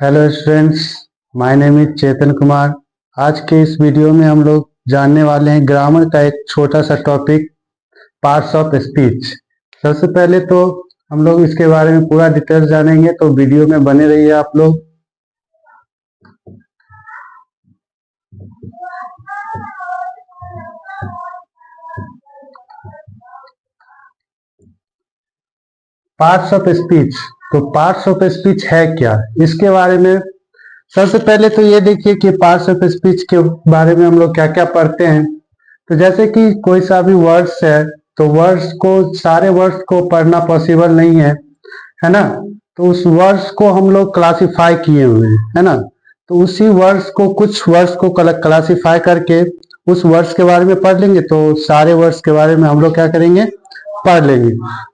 Hello students, my name is Chetan Kumar. आज के इस वीडियो में हम लोग जानने वाले हैं ग्रामर का एक छोटा सा टॉपिक, पार्ट्स ऑफ स्पीच। सबसे पहले तो हम लोग इसके बारे में पूरा डिटेल्स जानेंगे, तो वीडियो में बने रहिए आप लोग। पार्ट्स ऑफ स्पीच, तो पार्ट्स ऑफ स्पीच है क्या, इसके बारे में सबसे पहले तो ये देखिए कि पार्ट्स ऑफ स्पीच के बारे में हम लोग क्या क्या पढ़ते हैं। तो जैसे कि कोई सा भी वर्ड्स है, तो वर्ड्स को, सारे वर्ड्स को पढ़ना पॉसिबल नहीं है ना। तो उस वर्ड्स को हम लोग क्लासिफाई किए हुए हैं, है ना। तो उसी वर्ड्स को, कुछ वर्ड्स को क्लासिफाई करके उस वर्ड्स के बारे में पढ़ लेंगे, तो सारे वर्ड्स के बारे में हम लोग क्या करेंगे, पढ़ लेंगे।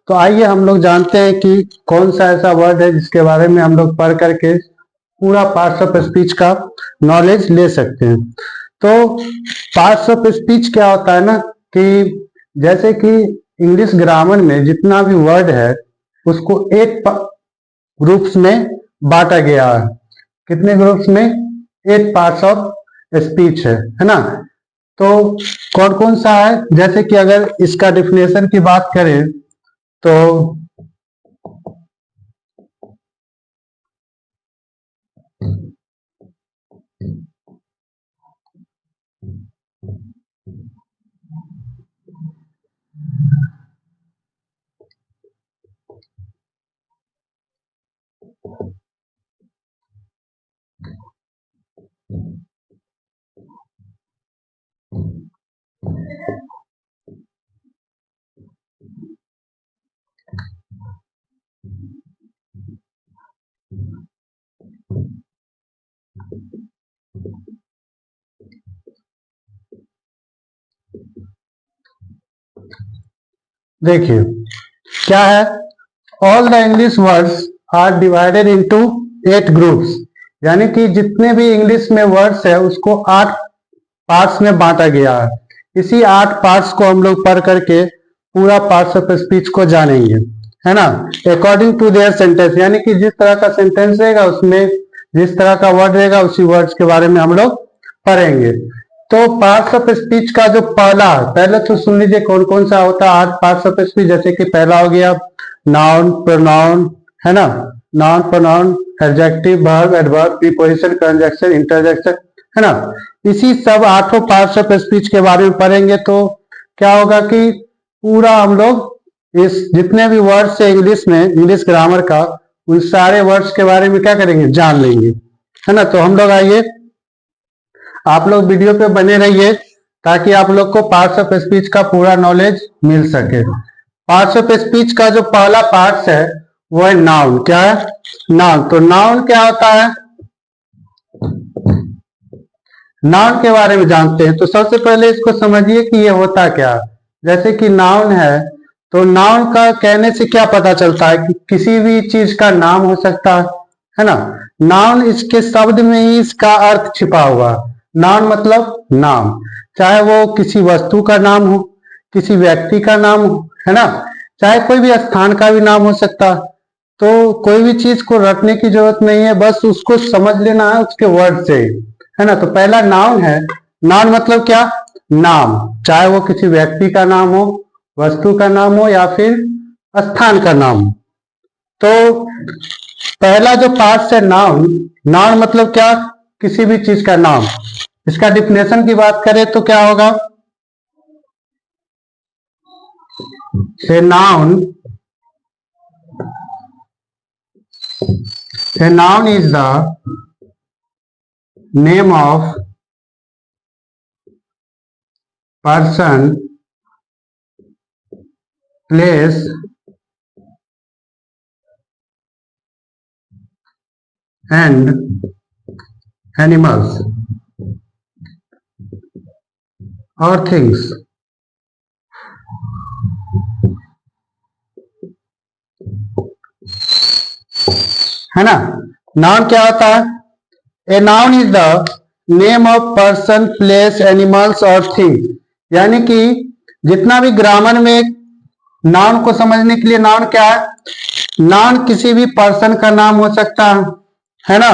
तो आइए हम लोग जानते हैं कि कौन सा ऐसा वर्ड है जिसके बारे में हम लोग पढ़ करके पूरा पार्ट्स ऑफ स्पीच का नॉलेज ले सकते हैं। तो पार्ट्स ऑफ स्पीच क्या होता है ना, कि जैसे कि इंग्लिश ग्रामर में जितना भी वर्ड है उसको 8 ग्रुप्स में बांटा गया है। कितने ग्रुप्स में? 8 पार्ट्स ऑफ स्पीच है ना। तो कौन कौन सा है, जैसे कि अगर इसका डिफिनेशन की बात करें तो देखिए क्या है, all the English words are divided into 8 groups. यानी कि जितने भी इंग्लिश में वर्ड्स है उसको 8 पार्ट्स में बांटा गया है। इसी 8 पार्ट्स को हम लोग पढ़ करके पूरा पार्ट्स ऑफ स्पीच को जानेंगे, है ना। अकॉर्डिंग टू देयर सेंटेंस, यानी कि जिस तरह का सेंटेंस रहेगा उसमें जिस तरह का वर्ड रहेगा उसी वर्ड्स के बारे में हम लोग पढ़ेंगे। तो पार्ट्स ऑफ स्पीच का जो पहले तो सुन लीजिए कौन कौन सा होता है 8 पार्ट्स ऑफ स्पीच। जैसे कि पहला हो गया नाउन, प्रोनाउन, है ना। Noun, pronoun, adjective, verb, adverb, preposition, conjunction, interjection, है ना। इसी सब 8 पार्ट्स ऑफ स्पीच के बारे में पढ़ेंगे। तो क्या होगा कि पूरा हम लोग इस जितने भी वर्ड्स है इंग्लिश में, इंग्लिश ग्रामर का, उन सारे वर्ड्स के बारे में क्या करेंगे, जान लेंगे, है ना। तो हम लोग आइए, आप लोग वीडियो पे बने रहिए ताकि आप लोग को पार्ट्स ऑफ स्पीच का पूरा नॉलेज मिल सके। पार्ट्स ऑफ स्पीच का जो पहला पार्ट्स है वो है नाउन। क्या है? नाउन। तो नाउन क्या होता है, नाउन के बारे में जानते हैं। तो सबसे पहले इसको समझिए कि ये होता क्या। जैसे कि नाउन है, तो नाउन का कहने से क्या पता चलता है कि किसी भी चीज का नाम हो सकता है ना। नाउन, इसके शब्द में ही इसका अर्थ छिपा हुआ। नाउन मतलब नाम, चाहे वो किसी वस्तु का नाम हो, किसी व्यक्ति का नाम हो, है ना, चाहे कोई भी स्थान का भी नाम हो सकता। तो कोई भी चीज को रटने की जरूरत नहीं है, बस उसको समझ लेना है उसके वर्ड से, है ना। तो पहला नाउन है। नाउन मतलब क्या? नाम, चाहे वो किसी व्यक्ति का नाम हो, वस्तु का नाम हो, या फिर स्थान का नाम हो। तो पहला जो पार्ट है नाउन, नाउन मतलब क्या? किसी भी चीज का नाम। इसका डिफिनेशन की बात करें तो क्या होगा, a noun, a noun is the name of person, place, and animals or things, है ना। नाउन क्या होता है? A noun is the name of person, place, animals और थिंग्स। यानी कि जितना भी ग्रामर में नाउन को समझने के लिए, नाउन क्या है? नाउन किसी भी पर्सन का नाम हो सकता है ना,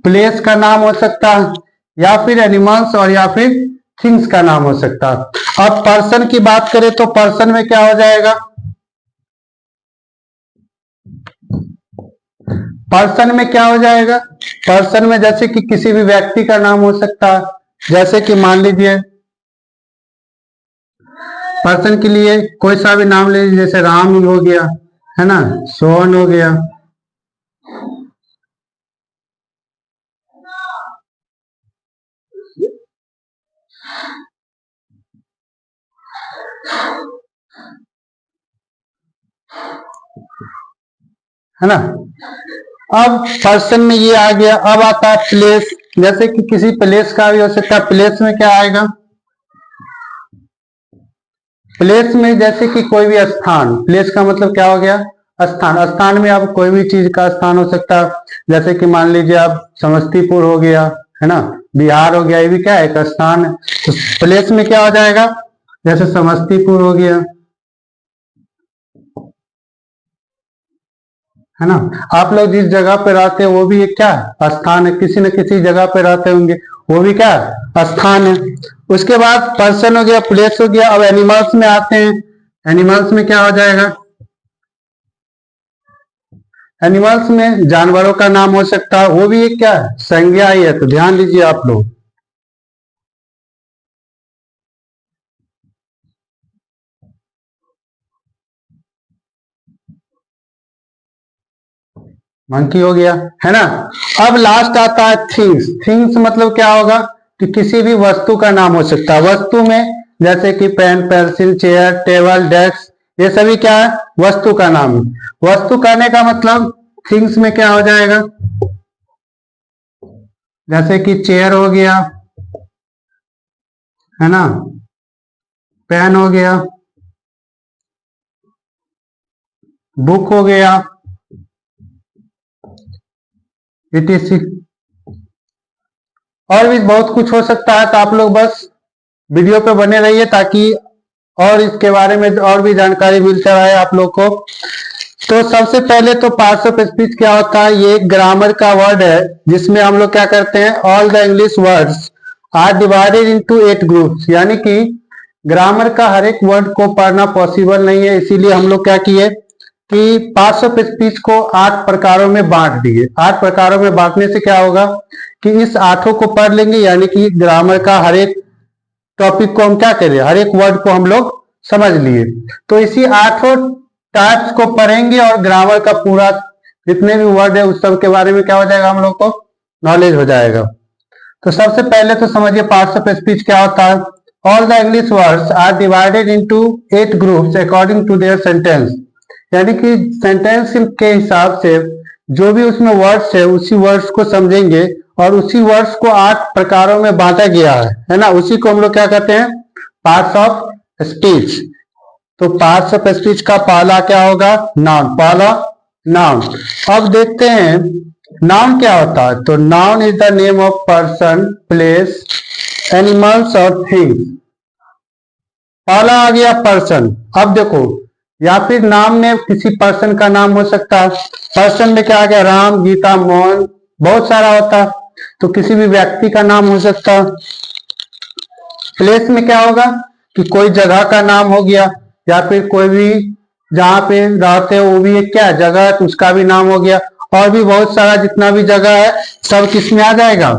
प्लेस का नाम हो सकता है, या फिर एनिमल्स और या फिर थिंग्स का नाम हो सकता है। अब पर्सन की बात करें तो पर्सन में क्या हो जाएगा, पर्सन में क्या हो जाएगा, पर्सन में जैसे कि किसी भी व्यक्ति का नाम हो सकता है, जैसे कि मान लीजिए पर्सन के लिए कोई सा भी नाम ले लीजिए, जैसे राम ही हो गया, है ना, सोहन हो गया। है ना, अब पर्सन में ये आ गया। अब आता है प्लेस, जैसे कि किसी प्लेस का भी हो सकता है। प्लेस में क्या आएगा, प्लेस में जैसे कि कोई भी स्थान, प्लेस का मतलब क्या हो गया, स्थान। स्थान में आप कोई भी चीज का स्थान हो सकता है, जैसे कि मान लीजिए आप समस्तीपुर हो गया, है ना, बिहार हो गया, ये भी क्या है, एक स्थान है। तो प्लेस में क्या हो जाएगा, जैसे समस्तीपुर हो गया, है ना। आप लोग जिस जगह पे रहते हैं वो भी एक क्या है, स्थान है, किसी न किसी जगह पे रहते होंगे, वो भी क्या है, स्थान है। उसके बाद पर्सन हो गया, प्लेस हो गया। अब एनिमल्स में आते हैं। एनिमल्स में क्या हो जाएगा, एनिमल्स में जानवरों का नाम हो सकता है, वो भी एक क्या है, संज्ञा ही है, तो ध्यान दीजिए आप लोग। मंकी हो गया, है ना। अब लास्ट आता है थिंग्स। थिंग्स मतलब क्या होगा, कि किसी भी वस्तु का नाम हो सकता है। वस्तु में जैसे कि pen, pencil, chair, table, desk, ये सभी क्या है, वस्तु का नाम है। वस्तु कहने का मतलब थिंग्स में क्या हो जाएगा, जैसे कि चेयर हो गया, है ना, पेन हो गया, बुक हो गया, इटीसी, और भी बहुत कुछ हो सकता है। तो आप लोग बस वीडियो पे बने रहिए, ताकि और इसके बारे में और भी जानकारी मिलता रहे आप लोग को। तो सबसे पहले तो पार्ट्स ऑफ स्पीच क्या होता है, ये एक ग्रामर का वर्ड है, जिसमें हम लोग क्या करते हैं, all the English words are divided into 8 groups. यानी कि ग्रामर का हर एक वर्ड को पढ़ना पॉसिबल नहीं है, इसीलिए हम लोग क्या किए कि पार्ट्स ऑफ स्पीच को 8 प्रकारों में बांट दिए। 8 प्रकारों में बांटने से क्या होगा, कि इस आठों को पढ़ लेंगे, यानी कि ग्रामर का हर एक टॉपिक को हम क्या करें, हर एक वर्ड को हम लोग समझ लिए। तो इसी आठों टाइप्स को पढ़ेंगे और ग्रामर का पूरा जितने भी वर्ड है उस सब के बारे में क्या हो जाएगा, हम लोग को नॉलेज हो जाएगा। तो सबसे पहले तो समझिए पार्ट्स ऑफ स्पीच क्या होता है। All the English words are divided into 8 groups according to their sentence. यानी कि सेंटेंस के हिसाब से जो भी उसमें वर्ड्स है उसी वर्ड्स को समझेंगे, और उसी वर्ड्स को 8 प्रकारों में बांटा गया है ना, उसी को हम लोग क्या कहते हैं, पार्ट्स ऑफ स्पीच। तो पार्ट्स ऑफ स्पीच का पहला क्या होगा, नाउन। पहला नाउन। अब देखते हैं नाउन क्या होता है। तो noun is the name of person, place, animals और थिंग्स। पहला आ गया पर्सन। अब देखो, या फिर नाम में किसी पर्सन का नाम हो सकता है। पर्सन में क्या आ गया, राम, गीता, मोहन, बहुत सारा होता है। तो किसी भी व्यक्ति का नाम हो सकता है। प्लेस में क्या होगा, कि कोई जगह का नाम हो गया, या फिर कोई भी जहाँ पे रहते हो वो भी एक क्या है, जगह है, तो उसका भी नाम हो गया। और भी बहुत सारा जितना भी जगह है सब किस में आ जाएगा,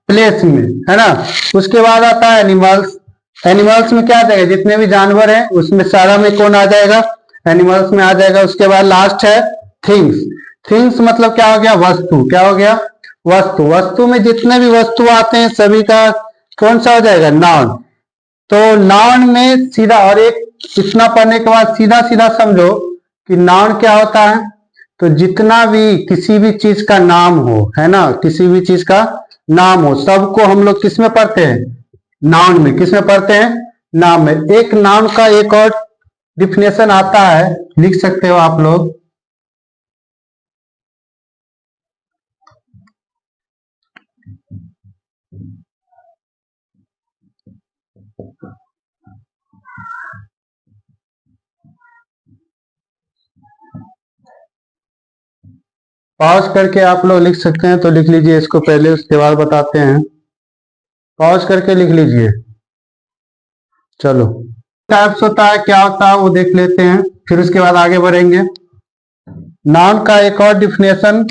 प्लेस में, है ना। उसके बाद आता है एनिमल्स। एनिमल्स में क्या आ जाएगा, जितने भी जानवर हैं उसमें सारा में कौन आ जाएगा, एनिमल्स में आ जाएगा। उसके बाद लास्ट है थिंग्स। थिंग्स मतलब क्या हो गया, वस्तु। क्या हो गया, वस्तु। वस्तु में जितने भी वस्तु आते हैं सभी का कौन सा हो जाएगा, नाउन। तो नाउन में सीधा, और एक इतना पढ़ने के बाद सीधा सीधा समझो कि नाउन क्या होता है। तो जितना भी किसी भी चीज का नाम हो, है ना, किसी भी चीज का नाम हो, सबको हम लोग किस में पढ़ते हैं, नाउन में। किस में पढ़ते हैं, नाम में। एक नाउन का एक और डिफिनेशन आता है, लिख सकते हो आप लोग। पॉज करके आप लोग लिख सकते हैं तो लिख लीजिए इसको पहले, उसके बाद बताते हैं। पॉज करके लिख लीजिए। चलो, टाइप्स होता है, क्या होता है वो देख लेते हैं, फिर उसके बाद आगे बढ़ेंगे। नाउन का एक और definition,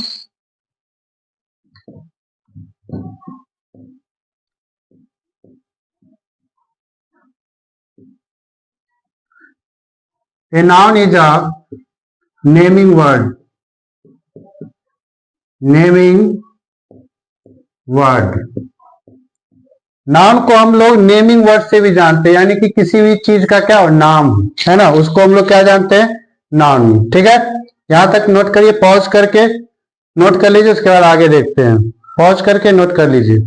a noun is a naming word. Naming word, noun को हम लोग नेमिंग वर्ड से भी जानते हैं, यानी कि किसी भी चीज का क्या हो, नाम है ना, उसको हम लोग क्या जानते हैं, नाउन। ठीक है, यहां तक नोट करिए, पॉज करके नोट कर लीजिए, उसके बाद आगे देखते हैं। पॉज करके नोट कर लीजिए।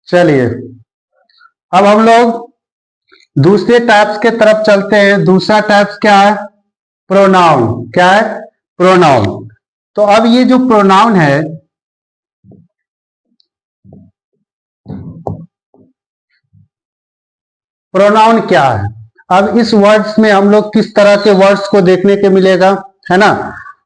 चलिए, अब हम लोग दूसरे टाइप्स के तरफ चलते हैं। दूसरा टाइप्स क्या है, प्रोनाउन। क्या है, प्रोनाउन। तो अब ये जो प्रोनाउन है, प्रोनाउन क्या है, अब इस वर्ड्स में हम लोग किस तरह के वर्ड्स को देखने के मिलेगा, है ना।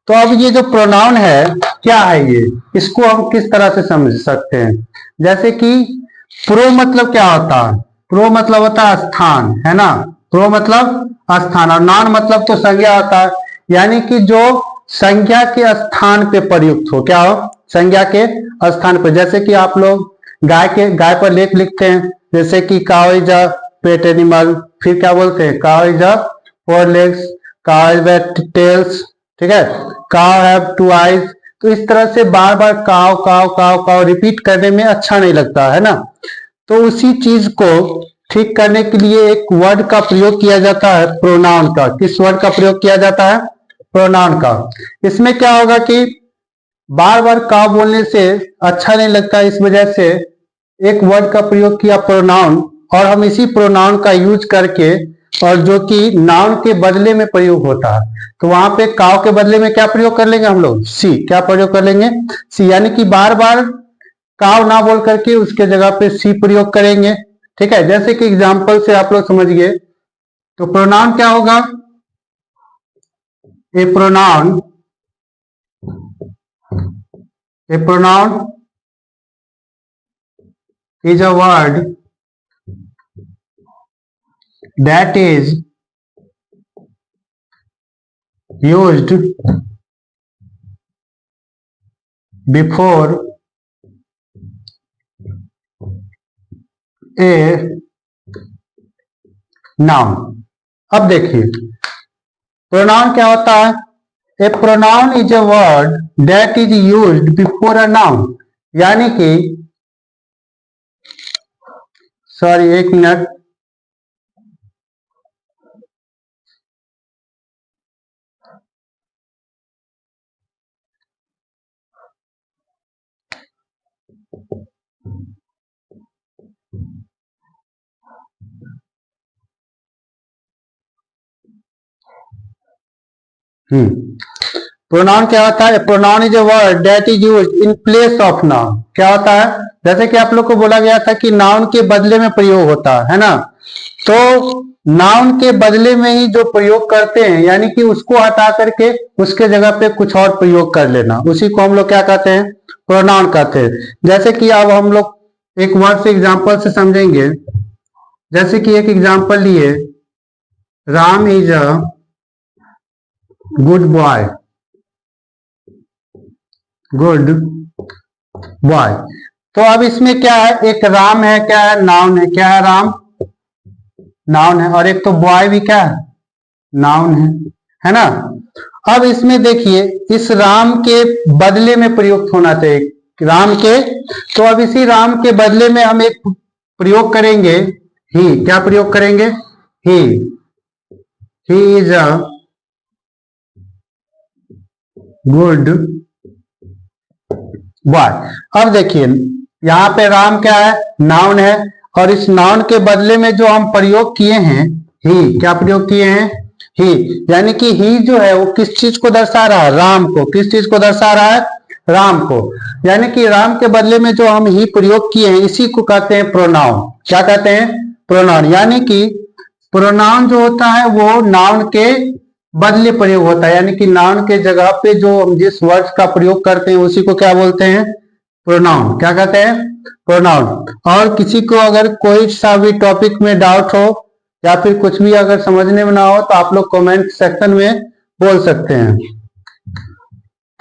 तो अब ये जो प्रोनाउन है क्या है, ये इसको हम किस तरह से समझ सकते हैं। जैसे कि प्रो मतलब क्या होता है, प्रो मतलब होता है स्थान, है ना। प्रो मतलब स्थान, और नाउन मतलब तो संज्ञा होता है, यानी कि जो संज्ञा के स्थान पे प्रयुक्त हो। क्या हो, संज्ञा के स्थान पे। जैसे कि आप लोग गाय पर लेख लिखते हैं, जैसे कि cow is a pet animal, फिर क्या बोलते हैं, cow is a four legs, cow is tails, ठीक है, काउ हैव टू आईज। तो इस तरह से बार बार cow cow cow cow repeat करने में अच्छा नहीं लगता, है ना। तो उसी चीज को ठीक करने के लिए एक वर्ड का प्रयोग किया जाता है, प्रोनाउन का। किस वर्ड का प्रयोग किया जाता है, प्रोनाउन का। इसमें क्या होगा कि बार बार काउ बोलने से अच्छा नहीं लगता, इस वजह से एक वर्ड का प्रयोग किया, प्रोनाउन, और हम इसी प्रोनाउन का यूज करके, और जो कि नाउन के बदले में प्रयोग होता है, तो वहां पे काउ के बदले में क्या प्रयोग कर लेंगे हम लोग, सी। क्या प्रयोग कर लेंगे, सी, यानी कि बार बार काउ ना बोल करके उसके जगह पे सी प्रयोग करेंगे। ठीक है, जैसे कि एग्जांपल से आप लोग समझ गए। तो प्रोनाउन क्या होगा, a pronoun, a pronoun is a word that is used before a noun। अब देखिए प्रोनाउन क्या होता है, a pronoun is a word that is used before a noun, यानी कि, सॉरी एक मिनट, प्रोनाउन क्या होता है, pronoun is a word that is used in place of noun. क्या होता है, जैसे कि आप लोग को बोला गया था कि नाउन के बदले में प्रयोग होता है ना। तो नाउन के बदले में ही जो प्रयोग करते हैं, यानी कि उसको हटा करके उसके जगह पे कुछ और प्रयोग कर लेना, उसी को हम लोग क्या कहते हैं, प्रोनाउन कहते हैं। जैसे कि अब हम लोग एक वर्ड से एग्जांपल से समझेंगे। जैसे कि एक एग्जांपल लिए, Ram is a good boy, good boy. तो अब इसमें क्या है, एक राम है, क्या है, नाउन है, क्या है, राम नाउन है, और एक तो बॉय भी क्या है, नाउन है ना। अब इसमें देखिए, इस राम के बदले में प्रयुक्त होना चाहिए, राम के। तो अब इसी राम के बदले में हम एक प्रयोग करेंगे, ही। क्या प्रयोग करेंगे, he is a good boy. अब देखिए यहाँ पे राम क्या है, नाउन है, और इस नाउन के बदले में जो हम प्रयोग किए हैं, ही। क्या प्रयोग किए हैं, ही, यानी कि ही जो है वो किस चीज को दर्शा रहा है, राम को। किस चीज को दर्शा रहा है, राम को। यानी कि राम के बदले में जो हम ही प्रयोग किए हैं, इसी को कहते हैं प्रोनाउन। क्या कहते हैं, प्रोनाउन, यानी कि प्रोनाउन जो होता है वो नाउन के बदले प्रयोग होता है, यानी कि नाउन के जगह पे जो हम जिस वर्ड का प्रयोग करते हैं उसी को क्या बोलते हैं, प्रोनाउन। क्या कहते हैं, प्रोनाउन। और किसी को अगर कोई सा भी टॉपिक में डाउट हो या फिर कुछ भी अगर समझने में ना हो तो आप लोग कमेंट सेक्शन में बोल सकते हैं।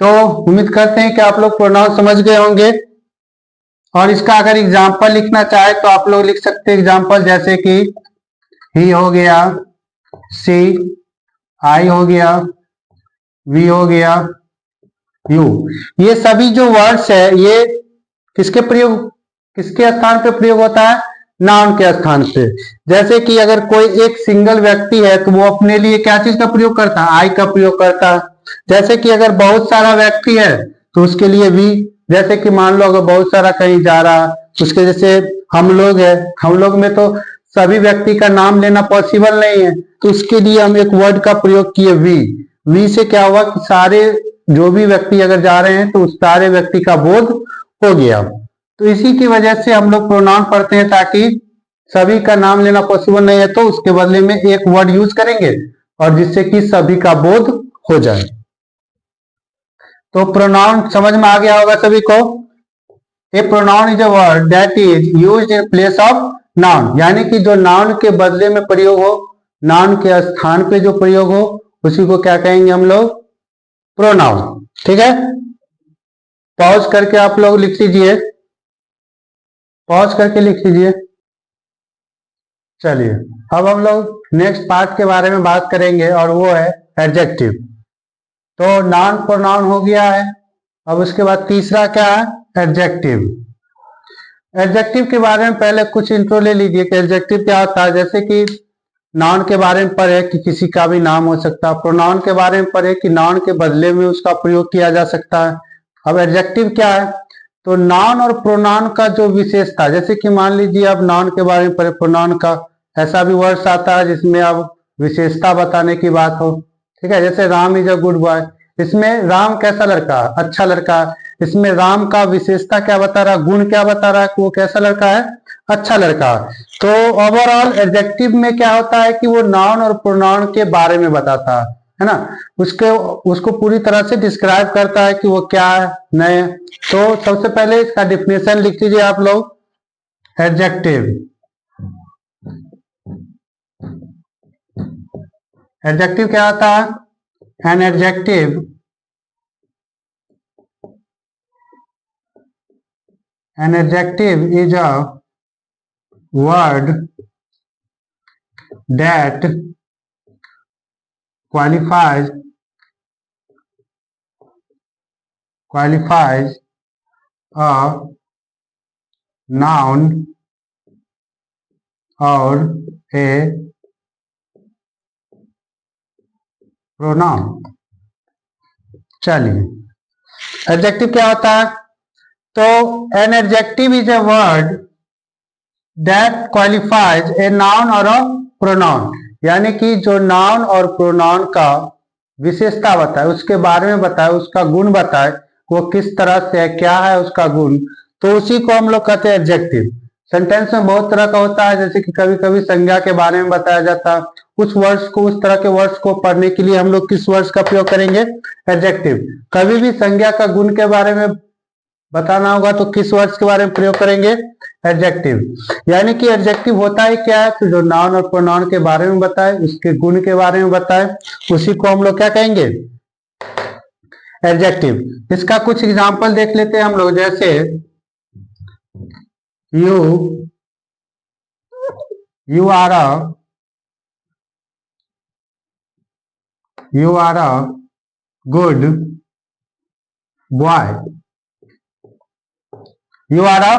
तो उम्मीद करते हैं कि आप लोग प्रोनाउन समझ गए होंगे। और इसका अगर एग्जाम्पल लिखना चाहे तो आप लोग लिख सकते हैं एग्जाम्पल, जैसे कि ही हो गया, सी, आई हो गया, वी हो गया, यू। ये सभी जो वर्ड्स है ये किसके प्रयोग, किसके स्थान पे प्रयोग होता है, नाउन के स्थान पे। जैसे कि अगर कोई एक सिंगल व्यक्ति है तो वो अपने लिए क्या चीज का प्रयोग करता है, आई का प्रयोग करता है। जैसे कि अगर बहुत सारा व्यक्ति है तो उसके लिए वी। जैसे कि मान लो अगर बहुत सारा कहीं जा रहा, उसके जैसे हम लोग है, हम लोग में तो सभी व्यक्ति का नाम लेना पॉसिबल नहीं है, तो उसके लिए हम एक वर्ड का प्रयोग किए वी। वी से क्या हुआ कि सारे जो भी व्यक्ति अगर जा रहे हैं तो उस सारे व्यक्ति का बोध हो गया। तो इसी की वजह से हम लोग प्रोनाउन पढ़ते हैं, ताकि सभी का नाम लेना पॉसिबल नहीं है तो उसके बदले में एक वर्ड यूज करेंगे और जिससे कि सभी का बोध हो जाए। तो प्रोनाउन समझ में आ गया होगा सभी को। A pronoun is a word that is used in place of noun, यानी कि जो नाउन के बदले में प्रयोग हो, नाउन के स्थान पे जो प्रयोग हो उसी को क्या कहेंगे हम लोग, प्रोनाउन। ठीक है, पॉज करके आप लोग लिख लीजिए, पॉज करके लिख लीजिए। चलिए अब हम लोग नेक्स्ट पार्ट के बारे में बात करेंगे और वो है एडजेक्टिव। तो नाउन प्रोनाउन हो गया है, अब उसके बाद तीसरा क्या है, एडजेक्टिव। एडजेक्टिव के बारे में पहले कुछ इंट्रो ले लीजिए कि एडजेक्टिव क्या होता है। जैसे कि नाउन के बारे में पढ़े कि किसी का भी नाम हो सकता है, प्रोनाउन के बारे में पढ़े कि नाउन के बदले में उसका प्रयोग किया जा सकता है। अब एडजेक्टिव क्या है, तो नाउन और प्रोनाउन का जो विशेषता, जैसे कि मान लीजिए अब नाउन के बारे में पढ़े, प्रोनाउन का ऐसा भी वर्ड्स आता है जिसमें अब विशेषता बताने की बात हो। ठीक है, जैसे Ram is a good boy, इसमें राम कैसा लड़का, अच्छा लड़का। इसमें राम का विशेषता क्या बता रहा, गुण क्या बता रहा है कि वो कैसा लड़का है, अच्छा लड़का। तो ओवरऑल एडजेक्टिव में क्या होता है कि वो नाउन और प्रोनाउन के बारे में बताता है ना, उसको पूरी तरह से डिस्क्राइब करता है कि वो क्या है, नए। तो सबसे पहले इसका डिफिनेशन लिख लीजिए आप लोग, एडजेक्टिव। एडजेक्टिव क्या होता है, an adjective is a word that qualifies a noun or a pronoun। चलिए एडजेक्टिव क्या होता है, तो an adjective is a word that qualifies a noun और अ प्रोनाउन, यानी कि जो नाउन और प्रोनाउन का विशेषता बताए, उसके बारे में बताए, उसका गुण बताए, वो किस तरह से है, क्या है उसका गुण, तो उसी को हम लोग कहते हैं एडजेक्टिव। सेंटेंस में बहुत तरह का होता है, जैसे कि कभी कभी संज्ञा के बारे में बताया जाता है। उस वर्ड्स को, उस तरह के वर्ड्स को पढ़ने के लिए हम लोग किस वर्ड्स का प्रयोग करेंगे, एडजेक्टिव। कभी भी संज्ञा का गुण के बारे में बताना होगा तो किस वर्ड्स के बारे में प्रयोग करेंगे, एडजेक्टिव। यानी कि एडजेक्टिव होता है क्या है, तो जो नाउन और प्रोनाउन के बारे में बताए, उसके गुण के बारे में बताए, उसी को हम लोग क्या कहेंगे, एडजेक्टिव। इसका कुछ एग्जांपल देख लेते हैं हम लोग, जैसे you are a good boy, you are a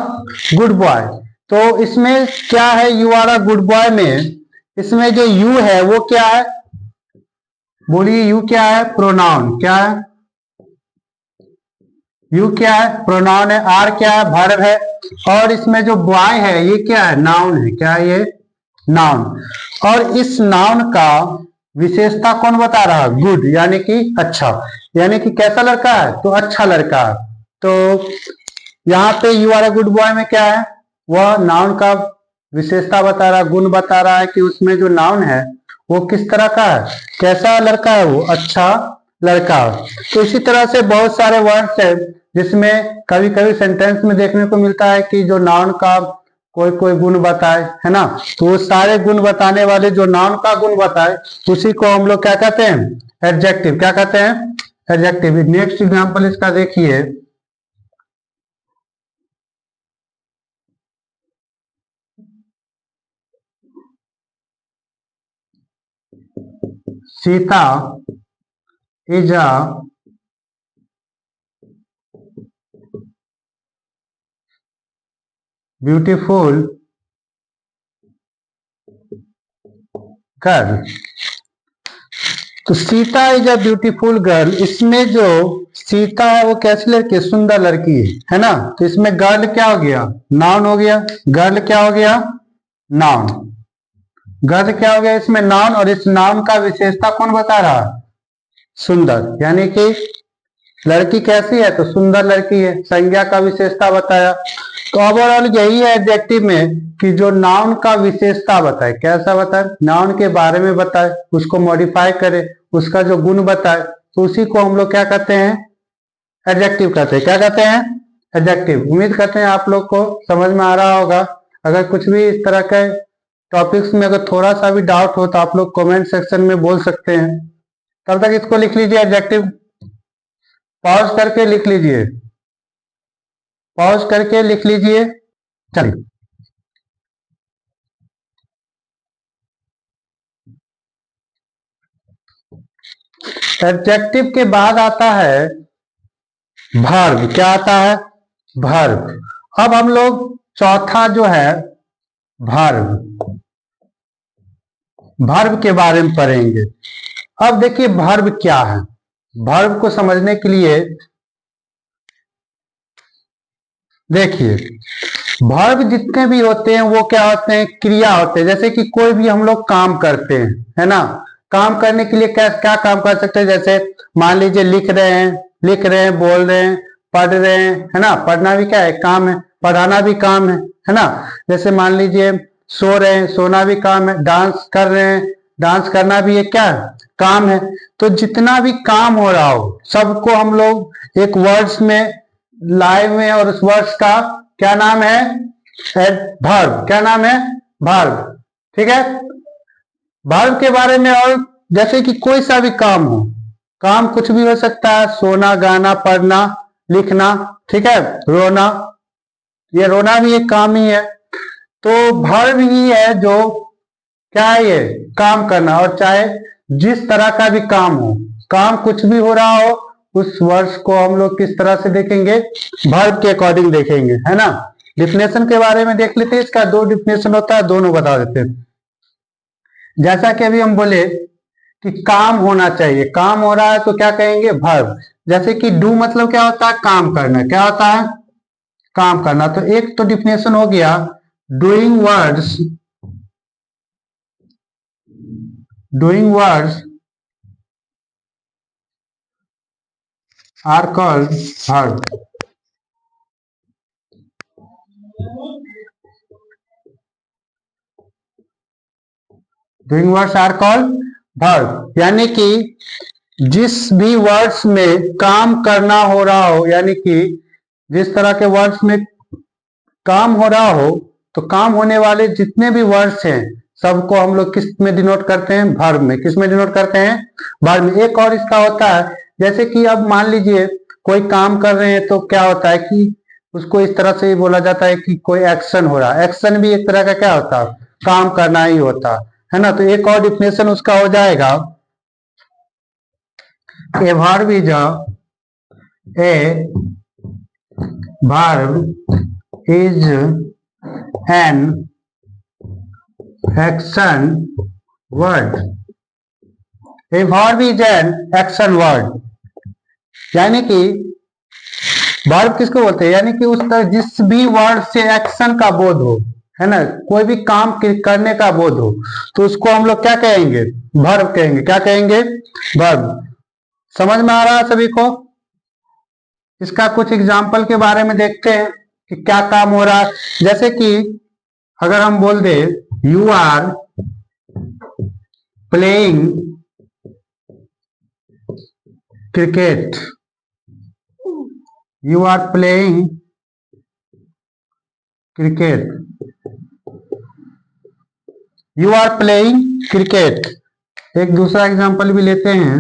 good boy. तो इसमें क्या है, you are a good boy में इसमें जो यू है वो क्या है, बोलिए यू क्या है, प्रोनाउन। क्या है, यू क्या है, प्रोनाउन है। आर क्या है, वर्ब है। और इसमें जो बॉय है ये क्या है, नाउन है। क्या है ये, नाउन। और इस नाउन का विशेषता कौन बता रहा है, गुड, यानी कि अच्छा, यानी कि कैसा लड़का है, तो अच्छा लड़का है। तो यहाँ पे you are a good boy में क्या है, वह नाउन का विशेषता बता रहा है, गुण बता रहा है कि उसमें जो नाउन है वो किस तरह का है, कैसा लड़का है वो, अच्छा लड़का। तो इसी तरह से बहुत सारे वर्ड्स है जिसमें कभी कभी सेंटेंस में देखने को मिलता है कि जो नाउन का कोई कोई गुण बताए, है ना। तो वो सारे गुण बताने वाले जो नाउन का गुण बताए उसी को हम लोग क्या कहते हैं, एडजेक्टिव। क्या कहते हैं, एडजेक्टिव। नेक्स्ट एग्जांपल इसका देखिए, Sita is a beautiful girl. तो Sita is a beautiful girl, इसमें जो सीता है वो कैसी लड़की है, सुंदर लड़की है ना। तो इसमें गर्ल क्या हो गया, नाउन हो गया। गर्ल क्या हो गया, नाउन। गर्ल क्या हो गया इसमें, नाउन। और इस नाउन का विशेषता कौन बता रहा, सुंदर। यानी कि लड़की कैसी है, तो सुंदर लड़की है, संज्ञा का विशेषता बताया। तो ओवरऑल यही है एडजेक्टिव में कि जो नाउन का विशेषता बताए, कैसा बताए, नाउन के बारे में बताए, उसको मॉडिफाई करे, उसका जो गुण बताए, तो उसी को हम लोग क्या कहते हैं, एडजेक्टिव कहते हैं। क्या कहते हैं, एडजेक्टिव। उम्मीद करते हैं आप लोग को समझ में आ रहा होगा। अगर कुछ भी इस तरह के टॉपिक्स में अगर थोड़ा सा भी डाउट हो तो आप लोग कमेंट सेक्शन में बोल सकते हैं। तब तक इसको लिख लीजिए, एडजेक्टिव पॉज करके लिख लीजिए, पॉज करके लिख लीजिए। चलिए, एडजेक्टिव के बाद आता है वर्ब। क्या आता है, वर्ब। अब हम लोग चौथा जो है वर्ब, वर्ब के बारे में पढ़ेंगे। अब देखिए वर्ब क्या है, वर्ब को समझने के लिए देखिए वर्ब जितने भी होते हैं वो क्या होते हैं, क्रिया होते हैं। जैसे कि कोई भी हम लोग काम करते हैं, है ना। काम करने के लिए क्या क्या काम कर सकते हैं, जैसे मान लीजिए लिख रहे हैं, लिख रहे हैं, बोल रहे हैं, पढ़ रहे हैं, है ना। पढ़ना भी क्या है, काम है। पढ़ाना भी काम है ना। जैसे मान लीजिए सो रहे हैं, सोना भी काम है। डांस कर रहे हैं, डांस करना भी एक क्या है, काम है। तो जितना भी काम हो रहा हो सबको हम लोग एक वर्ड्स में लाए हुए हैं, और उस वर्ड्स का क्या नाम है, वर्ब। क्या नाम है, वर्ब। ठीक है। वर्ब के बारे में और जैसे कि कोई सा भी काम हो, काम कुछ भी हो सकता है, सोना, गाना, पढ़ना, लिखना, ठीक है, रोना। ये रोना भी एक काम ही है। तो वर्ब ही है जो क्या है, ये काम करना। और चाहे जिस तरह का भी काम हो, काम कुछ भी हो रहा हो, उस वर्ड्स को हम लोग किस तरह से देखेंगे, वर्ब के अकॉर्डिंग देखेंगे, है ना। डिफिनेशन के बारे में देख लेते हैं। इसका दो डिफिनेशन होता है, दोनों बता देते हैं। जैसा कि अभी हम बोले कि काम होना चाहिए, काम हो रहा है तो क्या कहेंगे, वर्ब। जैसे कि डू मतलब क्या होता है, काम करना। क्या होता है, काम करना। तो एक तो डिफिनेशन हो गया, doing words, doing words are called verb. Doing words are called verb, यानी कि जिस भी वर्ड्स में काम करना हो रहा हो, यानी कि जिस तरह के वर्ड्स में काम हो रहा हो, तो काम होने वाले जितने भी वर्ड्स हैं सबको हम लोग किस में डिनोट करते हैं, वर्ब में। किस में डिनोट करते हैं, वर्ब में। एक और इसका होता है, जैसे कि अब मान लीजिए कोई काम कर रहे हैं तो क्या होता है कि उसको इस तरह से बोला जाता है कि कोई एक्शन हो रहा है। एक्शन भी एक तरह का क्या होता है, काम करना ही होता है ना। तो एक और डिफिनेशन उसका हो जाएगा, a verb is a verb is an action word. A verb is an action word, यानी कि वर्ब किसको बोलते हैं, यानी कि उस तरह जिस भी वर्ड से एक्शन का बोध हो, है ना, कोई भी काम करने का बोध हो, तो उसको हम लोग क्या कहेंगे, वर्ब कहेंगे। क्या कहेंगे, वर्ब। समझ में आ रहा है सभी को। इसका कुछ एग्जाम्पल के बारे में देखते हैं कि क्या काम हो रहा है। जैसे कि अगर हम बोल दे you are playing cricket, you are playing cricket, you are playing cricket. एक दूसरा एग्जांपल भी लेते हैं।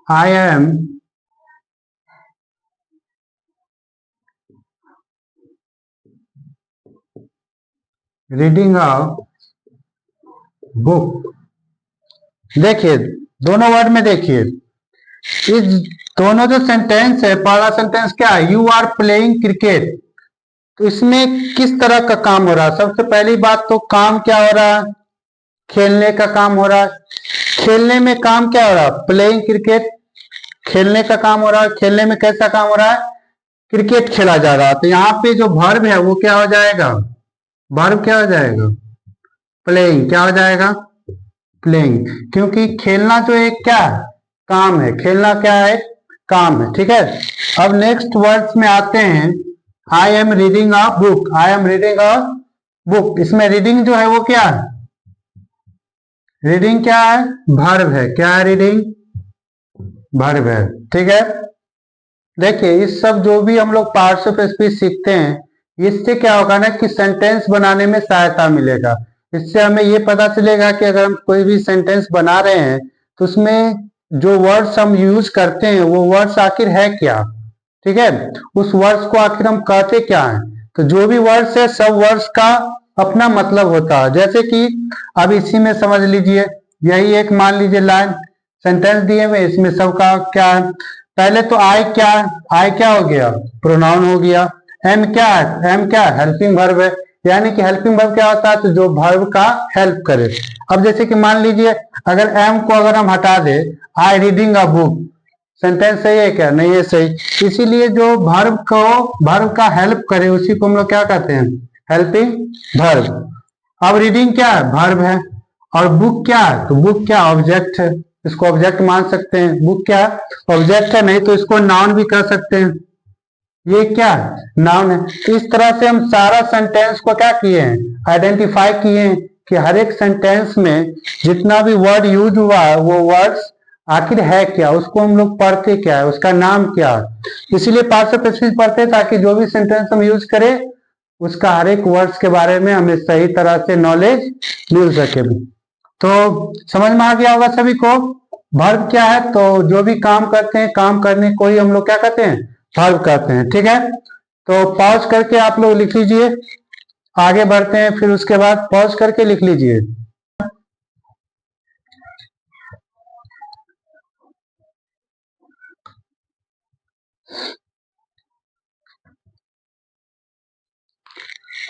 I am reading a book. देखिए दोनों वर्ड में देखिए, इस दोनों जो सेंटेंस है, पहला सेंटेंस क्या है, यू आर प्लेइंग क्रिकेट, तो इसमें किस तरह का काम हो रहा है? सबसे पहली बात तो काम क्या हो रहा है, खेलने का काम हो रहा है। खेलने में काम क्या हो रहा है, प्लेइंग क्रिकेट, खेलने का काम हो रहा है। खेलने में कैसा काम हो रहा है, क्रिकेट खेला जा रहा है। तो यहाँ पे जो वर्ब है वो क्या हो जाएगा, वर्ब क्या हो जाएगा, प्लेइंग, क्या हो जाएगा, प्लेइंग। क्योंकि खेलना जो एक क्या है, काम है, खेलना क्या है, काम है। ठीक है, अब नेक्स्ट वर्ड्स में आते हैं। I am reading a book, I am reading a book, इसमें रीडिंग जो है वो क्या है, रीडिंग क्या है, वर्ब है। क्या है, रीडिंग वर्ब है। ठीक है, देखिए इस सब जो भी हम लोग पार्ट्स ऑफ स्पीच सीखते हैं, इससे क्या होगा ना कि सेंटेंस बनाने में सहायता मिलेगा। इससे हमें ये पता चलेगा कि अगर हम कोई भी सेंटेंस बना रहे हैं तो उसमें जो वर्ड्स हम यूज करते हैं वो वर्ड्स आखिर है क्या। ठीक है, उस वर्ड्स को आखिर हम कहते क्या हैं। तो जो भी वर्ड्स है सब वर्ड्स का अपना मतलब होता है। जैसे कि अब इसी में समझ लीजिए, यही एक मान लीजिए लाइन सेंटेंस दिए हुए, इसमें सबका क्या है, पहले तो आई क्या है, आई क्या हो गया, प्रोनाउन हो गया। एम क्या है, एम क्या है, हेल्पिंग वर्ब है। यानी कि हेल्पिंग वर्ब क्या होता है, तो जो वर्ब का हेल्प करे। अब जैसे कि मान लीजिए अगर एम को अगर हम हटा दे, I reading a book, sentence सही है क्या, नहीं है सही। इसीलिए जो वर्ब को, वर्ब का हेल्प करे उसी को हम लोग क्या कहते हैं, हेल्पिंग वर्ब। अब रीडिंग क्या है, वर्ब है, और बुक क्या है, तो बुक क्या ऑब्जेक्ट है, इसको ऑब्जेक्ट मान सकते हैं। बुक क्या ऑब्जेक्ट है, नहीं तो इसको नाउन भी कह सकते हैं। ये क्या नाउन है। तो इस तरह से हम सारा सेंटेंस को क्या किए हैं, आइडेंटिफाई किए हैं कि हर एक सेंटेंस में जितना भी वर्ड यूज हुआ है वो वर्ड्स आखिर है क्या, उसको हम लोग पढ़ते क्या है, उसका नाम क्या है। इसीलिए पार्ट्स ऑफ स्पीच पढ़ते हैं ताकि जो भी सेंटेंस हम यूज करें उसका हर एक वर्ड्स के बारे में हमें सही तरह से नॉलेज मिल सके। तो समझ में आ गया होगा सभी को। वर्ब क्या है, तो जो भी काम करते हैं, काम करने को ही हम लोग क्या कहते हैं, वर्ब कहते हैं। ठीक है, तो पॉज करके आप लोग लिख लीजिए, आगे बढ़ते हैं, फिर उसके बाद पॉज करके लिख लीजिए।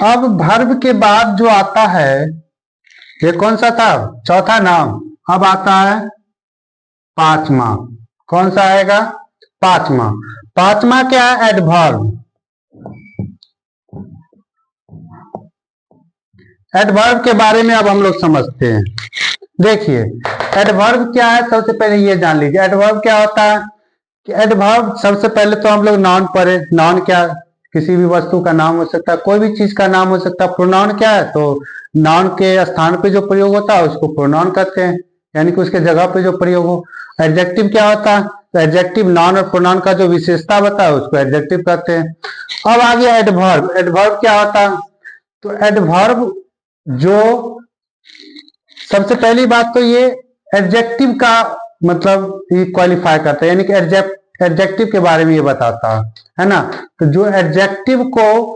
अब वर्ब के बाद जो आता है, ये कौन सा था, चौथा नाम। अब आता है पांचवा, कौन सा आएगा, पांचवा। पांचवा क्या है, एडवर्ब। एडवर्ब के बारे में अब हम लोग समझते हैं। देखिए एडवर्ब क्या है, सबसे पहले ये जान लीजिए एडवर्ब क्या होता है। कि एडवर्ब सबसे पहले तो हम लोग नाउन पढ़े, नाउन क्या, किसी भी वस्तु का नाम हो सकता है, कोई भी चीज का नाम हो सकता है। प्रोनाउन क्या है, तो नाउन के स्थान पे जो प्रयोग होता है उसको प्रोनाउन कहते हैं, यानी कि उसके जगह पे जो प्रयोग हो। एडजेक्टिव क्या होता है, तो एडजेक्टिव नाउन और प्रोनाउन का जो विशेषता बताता है उसको एडजेक्टिव कहते हैं। अब आ गया एडवर्ब। एडवर्ब क्या होता है, तो एडवर्ब जो, सबसे पहली बात तो ये एडजेक्टिव का मतलब ये क्वालिफाई करता है, यानी कि एडजेक्टिव के बारे में ये बताता है ना। तो जो एडजेक्टिव को,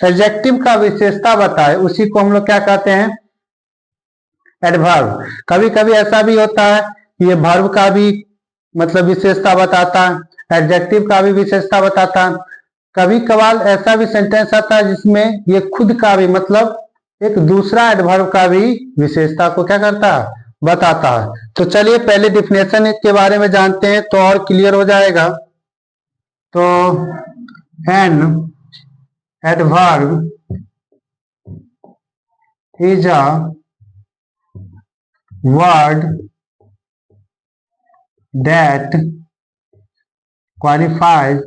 एडजेक्टिव का विशेषता बताए उसी को हम लोग क्या कहते हैं, एडवर्ब। कभी कभी ऐसा भी होता है ये वर्ब का भी मतलब विशेषता बताता है, एडजेक्टिव का भी विशेषता बताता है। कभी कभार ऐसा भी सेंटेंस आता है जिसमें ये खुद का भी मतलब एक दूसरा एडवर्ब का भी विशेषता को क्या करता है, बताता है। तो चलिए पहले डिफिनेशन के बारे में जानते हैं तो और क्लियर हो जाएगा। तो an adverb is a word that qualifies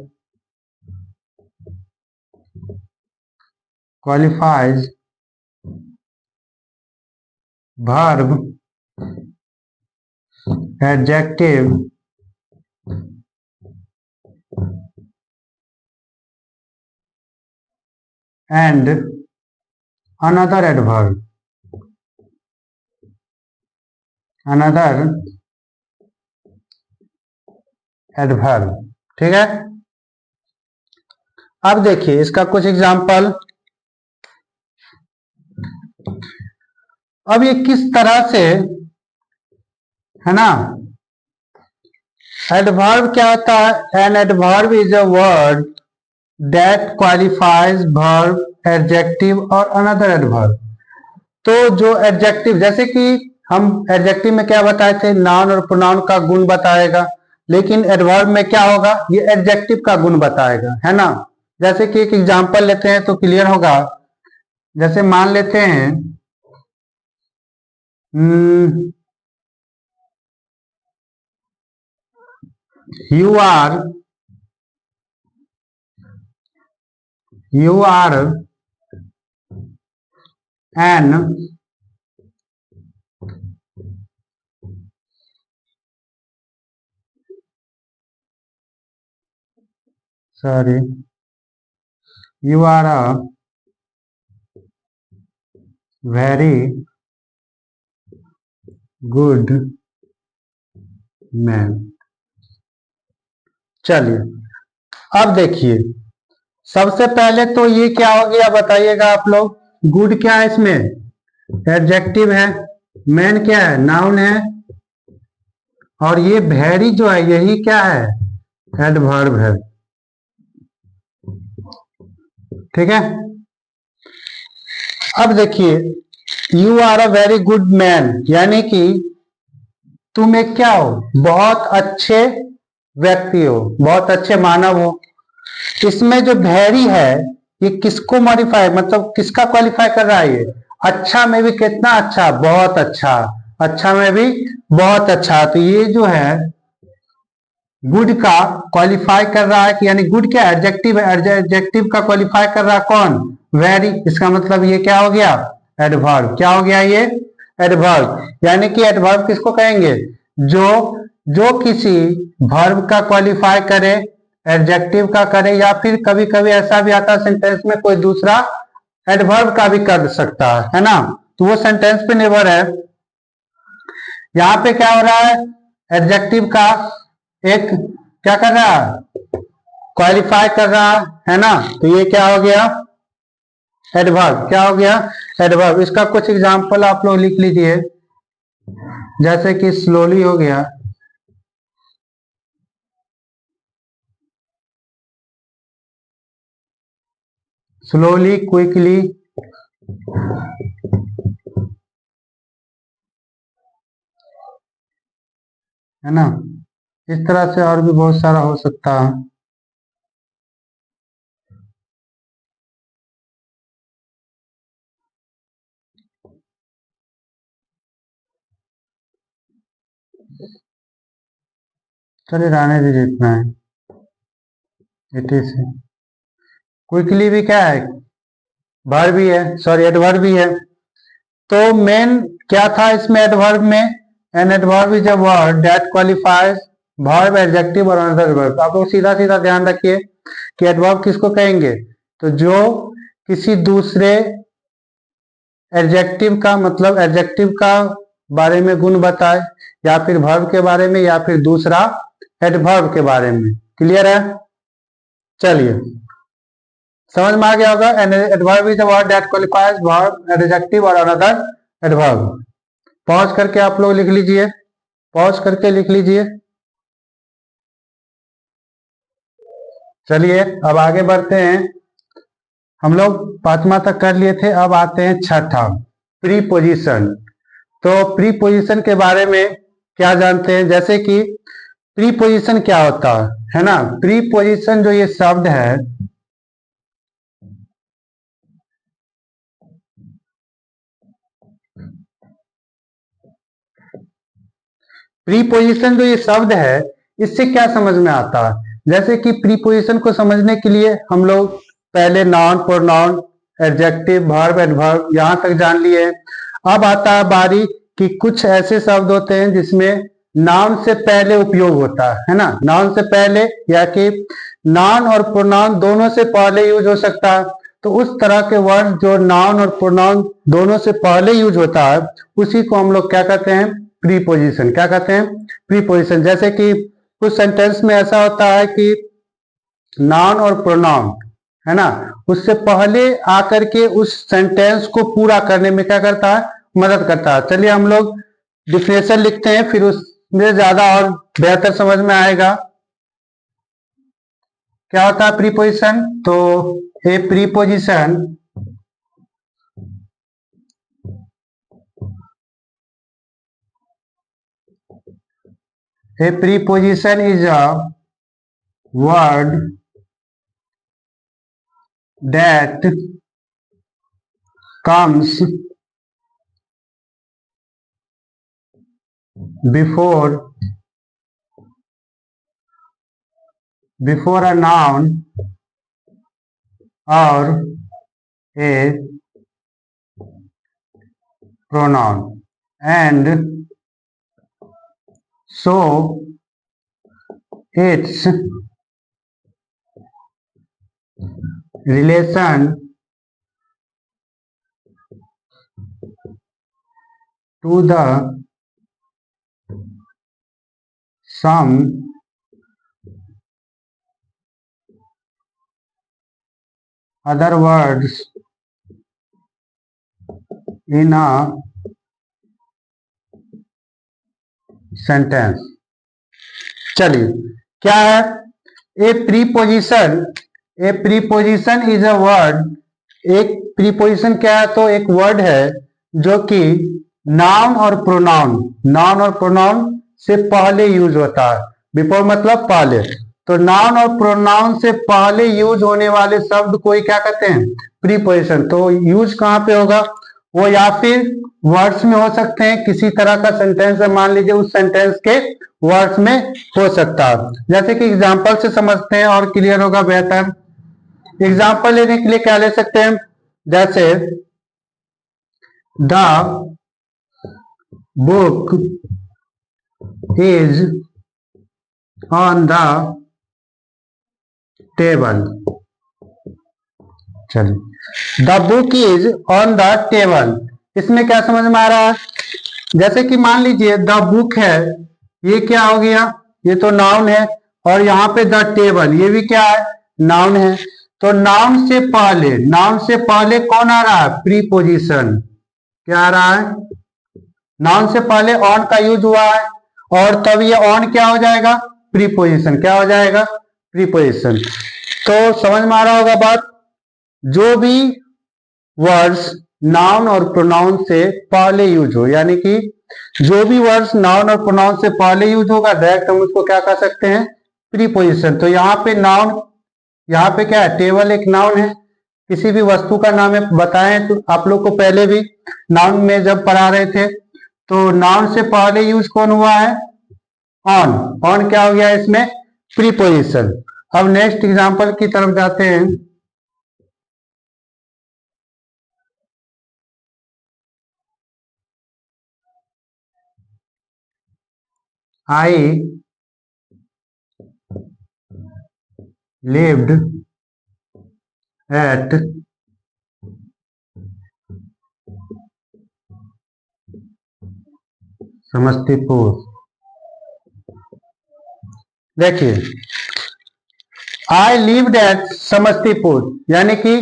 verb, adjective and another adverb. ठीक है। अब देखिए इसका कुछ एग्जाम्पल। अब ये किस तरह से, है ना, एडवर्ब क्या होता है? An adverb is a word that qualifies verb, adjective और अनदर एडवर्ब। तो जो एडजेक्टिव, जैसे कि हम एडजेक्टिव में क्या बताए थे, नाउन और प्रोनाउन का गुण बताएगा, लेकिन एडवर्ब में क्या होगा, ये एडजेक्टिव का गुण बताएगा, है ना। जैसे कि एक एग्जांपल लेते हैं तो क्लियर होगा। जैसे मान लेते हैं you are an you are a very good man। चलिए अब देखिए, सबसे पहले तो ये क्या हो गया बताइएगा आप लोग। गुड क्या है इसमें, एडजेक्टिव है। मैन क्या है, नाउन है। और ये वेरी जो है यही क्या है, एडवर्ब है। ठीक है। अब देखिए, you are a very good man, यानी कि तुम एक क्या हो, बहुत अच्छे व्यक्ति हो, बहुत अच्छे मानव हो। इसमें जो वेरी है ये किसको मॉडिफाई, मतलब किसका क्वालिफाई कर रहा है, ये अच्छा में भी कितना अच्छा, बहुत अच्छा, अच्छा में भी बहुत अच्छा। तो ये जो है गुड का क्वालिफाई कर रहा है कि, यानी गुड क्या एडजेक्टिव है, एडजेक्टिव का क्वालिफाई कर रहा है कौन, वेरी। इसका मतलब ये क्या हो गया, एडवर्ब। क्या हो गया ये, एडवर्ब। यानी कि एडवर्ब किसको कहेंगे, जो जो किसी वर्ब का क्वालिफाई करे, एडजेक्टिव का करे, या फिर कभी कभी ऐसा भी आता है सेंटेंस में कोई दूसरा एडवर्ब का भी कर सकता है ना। तो वो सेंटेंस पे निर्भर है। यहां पे क्या हो रहा है, एडजेक्टिव का एक क्या कर रहा है, क्वालिफाई कर रहा है ना। तो ये क्या हो गया, एडवर्ब। क्या हो गया, एडवर्ब। इसका कुछ एग्जांपल आप लोग लिख लीजिए। जैसे कि स्लोली हो गया, स्लोली, क्विकली, है ना। इस तरह से और भी बहुत सारा हो सकता है। चलिए रहने दीजिए, इतना है। इट इज, क्विकली भी क्या है, वर्ब भी है, सॉरी एडवर्ब भी है। तो मेन क्या था इसमें एडवर्ब में, an adverb is a word that qualifies verb, adjective और अनदर वर्ब। आप लोग सीधा सीधा ध्यान रखिए कि एडवर्ब किसको कहेंगे, तो जो किसी दूसरे एडजेक्टिव का, मतलब एडजेक्टिव का बारे में गुण बताए, या फिर वर्ब के बारे में, या फिर दूसरा एडवर्ब के बारे में। क्लियर है। चलिए समझ में आ गया होगा। An adverb is a word that qualifies verb, adjective और अनदर एडवर्ब। पॉज करके आप लोग लिख लीजिए, पॉज करके लिख लीजिए। चलिए अब आगे बढ़ते हैं। हम लोग पांचवा तक कर लिए थे, अब आते हैं छठा, प्रीपोजिशन। तो प्रीपोजिशन के बारे में क्या जानते हैं, जैसे कि प्रीपोजिशन क्या होता है ना। प्रीपोजिशन जो ये शब्द है, प्रीपोजिशन जो ये शब्द है, इससे क्या समझ में आता है, जैसे कि प्रीपोजिशन को समझने के लिए हम लोग पहले noun, pronoun, adjective, verb, adverb यहां तक जान लिए। अब आता है बारी कि कुछ ऐसे शब्द होते हैं जिसमें नाउन से पहले उपयोग होता है ना, नाउन से पहले या कि नाउन और प्रोनाउन दोनों से पहले यूज हो सकता है। तो उस तरह के वर्ड जो नाउन और प्रोनाउन दोनों से पहले यूज होता है उसी को हम लोग क्या कहते हैं, प्रीपोजिशन। क्या कहते हैं, प्रीपोजिशन। जैसे कि कुछ सेंटेंस में ऐसा होता है कि नाउन और प्रोनाउन है ना, उससे पहले आकर के उस सेंटेंस को पूरा करने में क्या करता है, मदद करता है। चलिए हम लोग डिफिनेशन लिखते हैं, फिर उसमें ज्यादा और बेहतर समझ में आएगा क्या होता है प्रीपोजिशन। तो ए preposition is a word that comes before a noun or a pronoun, and so its relation to the some other words in a sentence। चलिए क्या है ए preposition. A preposition is a word, एक preposition क्या है, तो एक word है जो कि नाउन और प्रोनाउन से पहले यूज होता है। बिफोर मतलब पहले, तो नाउन और प्रोनाउन से पहले यूज होने वाले शब्द को ही क्या कहते हैं, प्रीपोजिशन। तो यूज कहाँ पे होगा, वो या फिर वर्ड्स में हो सकते हैं, किसी तरह का सेंटेंस है मान लीजिए, उस सेंटेंस के वर्ड्स में हो सकता है। जैसे कि एग्जांपल से समझते हैं और क्लियर होगा बेहतर। एग्जाम्पल लेने के लिए क्या ले सकते हैं, जैसे the book is on the table. चलिए the book is on the table, इसमें क्या समझ में आ रहा है, जैसे कि मान लीजिए द बुक है, ये क्या हो गया, ये तो नाउन है, और यहाँ पे द टेबल ये भी क्या है, नाउन है। तो नाउन से पहले कौन आ रहा है, प्रीपोजिशन। क्या आ रहा है, नाउन से पहले ऑन का यूज हुआ है, और तब ये ऑन क्या हो जाएगा, प्रीपोजिशन। क्या हो जाएगा, प्रीपोजिशन। तो समझ में आ रहा होगा बात। जो भी वर्ड्स नाउन और प्रोनाउन से पहले यूज हो, यानी कि जो भी वर्ड्स नाउन और प्रोनाउन से पहले यूज होगा डायरेक्ट हम उसको क्या कह सकते हैं, प्रीपोजिशन। तो यहाँ पे नाउन, यहाँ पे क्या है, टेबल एक नाउन है, किसी भी वस्तु का नाम है। बताएं तो आप लोग को पहले भी नाउन में जब पढ़ा रहे थे, तो नाउन से पहले यूज कौन हुआ है, ऑन। ऑन क्या हो गया इसमें, प्रीपोजिशन। अब नेक्स्ट एग्जांपल की तरफ जाते हैं। I lived at Samastipur. देखिए आई लिव्ड एट समस्तीपुर, यानी कि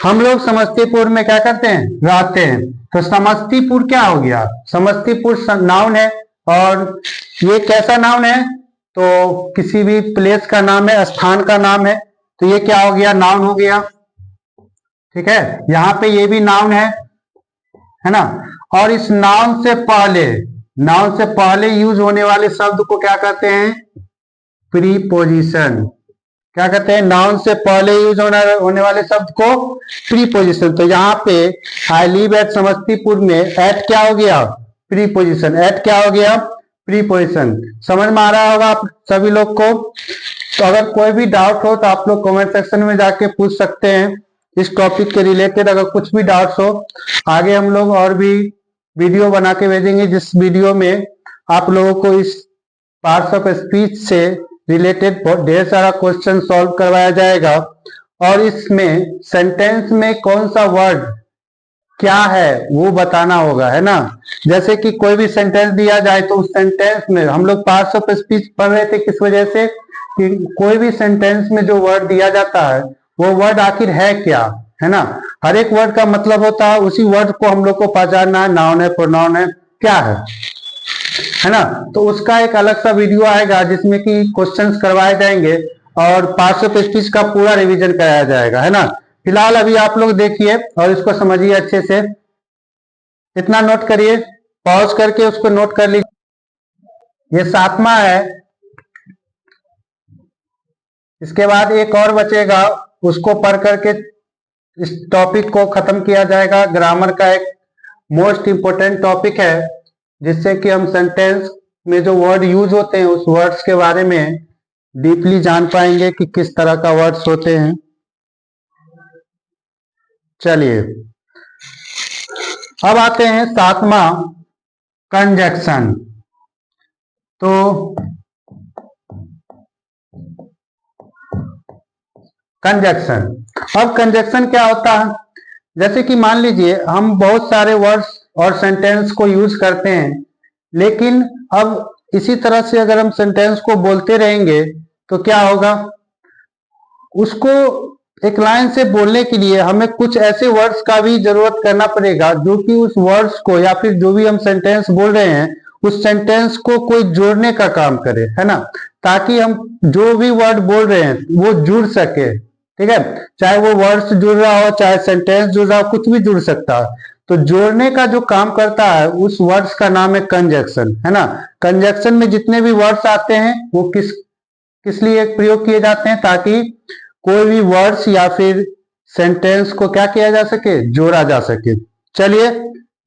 हम लोग समस्तीपुर में क्या करते हैं, रहते हैं। तो समस्तीपुर क्या हो गया, समस्तीपुर नाउन है, और ये कैसा नाउन है, तो किसी भी प्लेस का नाम है, स्थान का नाम है, तो ये क्या हो गया, नाउन हो गया। ठीक है, यहाँ पे ये भी नाउन है ना। और इस नाउन से पहले यूज होने वाले शब्द को क्या कहते हैं, प्रीपोजिशन। क्या कहते हैं, नाउन से पहले यूज होने वाले शब्द को प्रीपोजिशन। तो यहाँ पे आई लिव एट समस्तीपुर में एट क्या हो गया, प्रीपोजिशन। एट क्या हो गया, प्रीपोजिशन। समझ में आ रहा होगा आप सभी लोग को। तो अगर कोई भी डाउट हो तो आप लोग कमेंट सेक्शन में जाके पूछ सकते हैं इस टॉपिक के रिलेटेड। अगर कुछ भी डाउट्स हो, आगे हम लोग और भी वीडियो बना के भेजेंगे, जिस वीडियो में आप लोगों को इस पार्ट्स ऑफ स्पीच से रिलेटेड ढेर सारा क्वेश्चन सॉल्व करवाया जाएगा। और इसमें सेंटेंस में कौन सा वर्ड क्या है वो बताना होगा, है ना। जैसे कि कोई भी सेंटेंस दिया जाए तो उस सेंटेंस में हम लोग पार्ट्स ऑफ स्पीच पढ़ रहे थे किस वजह से, कि कोई भी सेंटेंस में जो वर्ड दिया जाता है वो वर्ड आखिर है क्या, है ना। हर एक वर्ड का मतलब होता है, उसी वर्ड को हम लोग को पहचानना है, नाउन है, प्रोनाउन है, क्या है ना। तो उसका एक अलग सा वीडियो आएगा जिसमें कि क्वेश्चंस करवाए जाएंगे और पार्ट्स ऑफ स्पीच का पूरा रिवीजन कराया जाएगा, है ना। फिलहाल अभी आप लोग देखिए और इसको समझिए अच्छे से, इतना नोट करिए, पॉज करके उसको नोट कर लीजिए। ये 7वां है। इसके बाद एक और बचेगा, उसको पढ़ करके इस टॉपिक को खत्म किया जाएगा। ग्रामर का एक मोस्ट इंपोर्टेंट टॉपिक है जिससे कि हम सेंटेंस में जो वर्ड यूज होते हैं उस वर्ड्स के बारे में डीपली जान पाएंगे कि किस तरह का वर्ड्स होते हैं। चलिए अब आते हैं 7वां, कंजक्शन। तो कंजक्शन, अब कंजक्शन क्या होता है, जैसे कि मान लीजिए हम बहुत सारे वर्ड्स और सेंटेंस को यूज करते हैं, लेकिन अब इसी तरह से अगर हम सेंटेंस को बोलते रहेंगे तो क्या होगा, उसको एक लाइन से बोलने के लिए हमें कुछ ऐसे वर्ड्स का भी जरूरत करना पड़ेगा जो कि उस वर्ड्स को या फिर जो भी हम सेंटेंस बोल रहे हैं उस सेंटेंस को कोई जोड़ने का काम करे, है ना, ताकि हम जो भी वर्ड बोल रहे हैं वो जुड़ सके। ठीक है, चाहे वो वर्ड्स जुड़ रहा हो, चाहे सेंटेंस जुड़ रहा हो, कुछ भी जुड़ सकता है। तो जोड़ने का जो काम करता है उस वर्ड्स का नाम है कंजक्शन, है ना। कंजक्शन में जितने भी वर्ड्स आते हैं वो किस किस लिए प्रयोग किए जाते हैं, ताकि कोई भी वर्ड्स या फिर सेंटेंस को क्या किया जा सके, जोड़ा जा सके। चलिए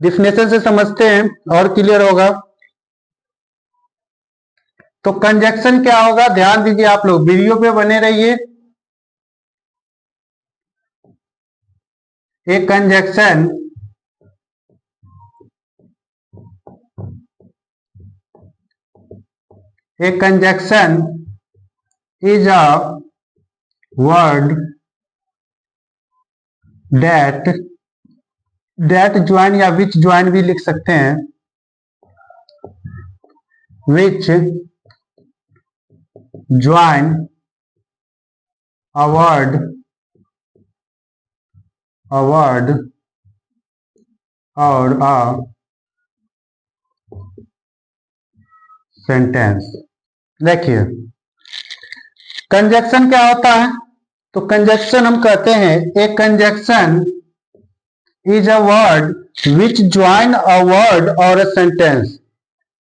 डिफिनेशन से समझते हैं और क्लियर होगा। तो कंजक्शन क्या होगा, ध्यान दीजिए, आप लोग वीडियो पे बने रहिए। एक conjunction is a word that join या विच ज्वाइन भी लिख सकते हैं, विच ज्वाइन अ वर्ड और अ सेंटेंस। देखिए कंजक्शन क्या होता है, तो कंजक्शन हम कहते हैं a conjunction is a word which join a word और अ सेंटेंस।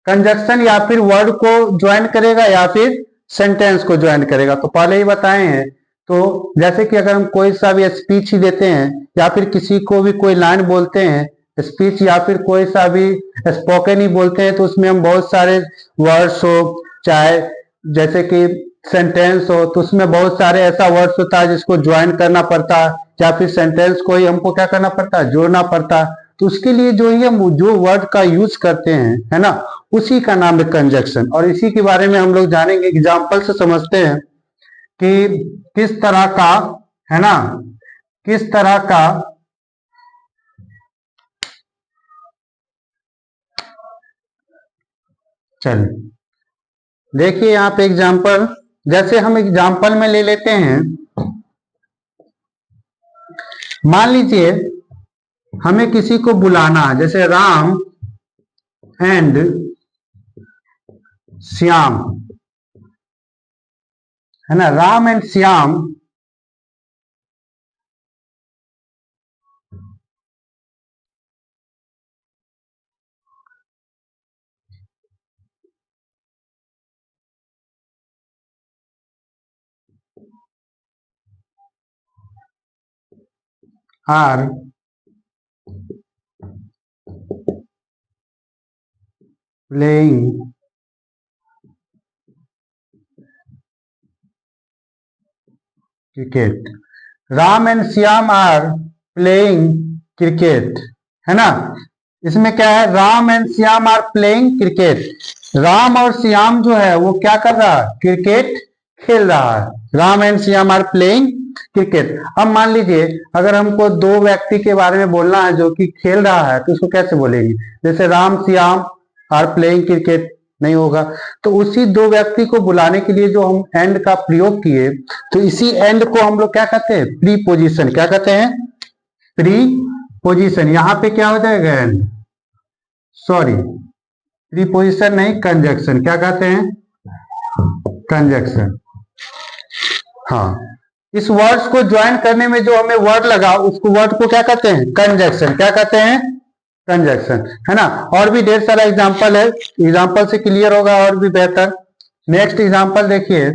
कंजक्शन या फिर वर्ड को ज्वाइन करेगा या फिर सेंटेंस को ज्वाइन करेगा, तो पहले ही बताए हैं। तो जैसे कि अगर हम कोई सा भी स्पीच ही देते हैं या फिर किसी को भी कोई लाइन बोलते हैं, स्पीच या फिर कोई सा भी स्पोकन ही बोलते हैं, तो उसमें हम बहुत सारे वर्ड्स हो, चाहे जैसे कि सेंटेंस हो, तो उसमें बहुत सारे ऐसा वर्ड्स होता है जिसको ज्वाइन करना पड़ता है, या फिर सेंटेंस को ही हमको क्या करना पड़ता है, जोड़ना पड़ता है। तो उसके लिए जो ये जो वर्ड का यूज करते हैं, है ना, उसी का नाम है कंजक्शन। और इसी के बारे में हम लोग जानेंगे, एग्जाम्पल से समझते हैं कि किस तरह का, है ना, किस तरह का चल देखिए यहाँ पे एग्जाम्पल, जैसे हम एग्जाम्पल में ले लेते हैं, मान लीजिए हमें किसी को बुलाना है, जैसे राम एंड श्याम, है ना, Ram and Shyam are playing cricket. Ram and Shyam are playing cricket, है ना। इसमें क्या है, Ram and Shyam are playing cricket. Ram और श्याम जो है वो क्या कर रहा है, क्रिकेट खेल रहा है। Ram and Shyam are playing cricket. अब मान लीजिए अगर हमको दो व्यक्ति के बारे में बोलना है जो कि खेल रहा है तो उसको कैसे बोलेंगे, जैसे Ram Shyam are playing cricket नहीं होगा। तो उसी दो व्यक्ति को बुलाने के लिए जो हम एंड का प्रयोग किए, तो इसी एंड को हम लोग क्या कहते हैं, प्रीपोजिशन। क्या कहते हैं, प्रीपोजिशन। यहां पे क्या हो जाएगा, एंड, सॉरी प्रीपोजिशन नहीं, कंजक्शन। क्या कहते हैं, कंजक्शन। हाँ, इस वर्ड्स को ज्वाइन करने में जो हमें वर्ड लगा उसको वर्ड को क्या कहते हैं, कंजक्शन। क्या कहते हैं, कंजक्शन, है ना। और भी ढेर सारा एग्जांपल है, एग्जांपल से क्लियर होगा और भी बेहतर। नेक्स्ट एग्जांपल देखिए,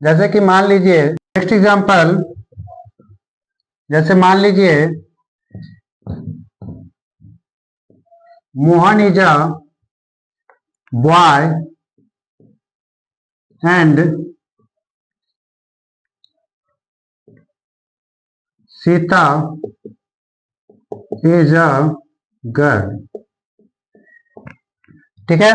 जैसे कि मान लीजिए नेक्स्ट एग्जांपल, जैसे मान लीजिए Mohan is a boy and Sita is a girl. ठीक है।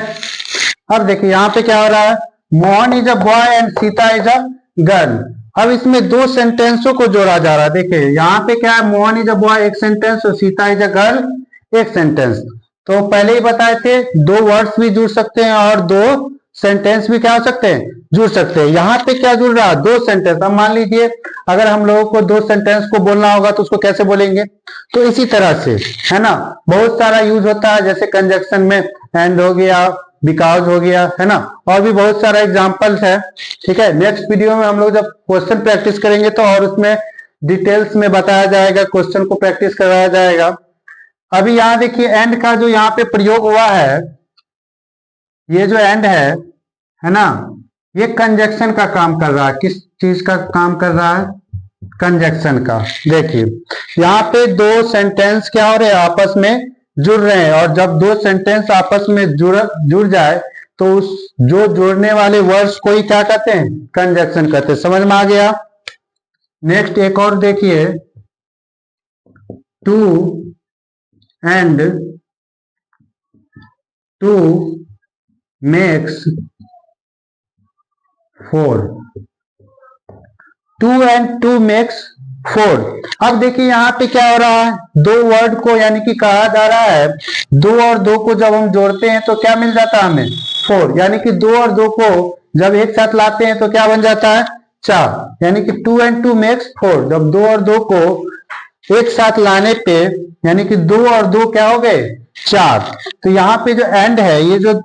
अब देखिए यहां पे क्या हो रहा है, Mohan is a boy and Sita is a girl. अब इसमें दो सेंटेंसों को जोड़ा जा रहा है। देखिए यहाँ पे क्या है, मोहन इज अ बॉय एक सेंटेंस और सीता इज अ गर्ल एक सेंटेंस। तो पहले ही बताए थे दो वर्ड्स भी जुड़ सकते हैं और दो सेंटेंस भी क्या हो सकते हैं, जुड़ सकते हैं। यहाँ पे क्या जुड़ रहा है, दो सेंटेंस। अब मान लीजिए अगर हम लोगों को दो सेंटेंस को बोलना होगा तो उसको कैसे बोलेंगे, तो इसी तरह से, है ना। बहुत सारा यूज होता है, जैसे कंजक्शन में एंड हो गया, बिकॉज हो गया, है ना। और भी बहुत सारा एग्जांपल्स है। ठीक है, नेक्स्ट वीडियो में हम लोग जब क्वेश्चन प्रैक्टिस करेंगे तो और उसमें डिटेल्स में बताया जाएगा, क्वेश्चन को प्रैक्टिस कराया जाएगा। अभी यहाँ देखिए एंड का जो यहाँ पे प्रयोग हुआ है, ये जो एंड है ना, ये कंजक्शन का काम कर रहा है। किस चीज का काम कर रहा है, कंजक्शन का। देखिए यहाँ पे दो सेंटेंस क्या हो रहे हैं, आपस में जुड़ रहे हैं। और जब दो सेंटेंस आपस में जुड़ जाए तो उस जो जोड़ने वाले वर्ड्स को ही क्या कहते हैं, कंजक्शन कहते हैं। समझ में आ गया। नेक्स्ट एक और देखिए, two and two makes four. Two and two makes four. अब देखिए यहाँ पे क्या हो रहा है, दो वर्ड को यानी कि कहा जा रहा है दो और दो को जब हम जोड़ते हैं तो क्या मिल जाता है हमें, फोर। यानी कि दो और दो को जब एक साथ लाते हैं तो क्या बन जाता है, चार। यानी कि two and two makes four. जब दो और दो को एक साथ लाने पे यानी कि दो और दो क्या हो गए, चार। तो यहाँ पे जो एंड है, ये जो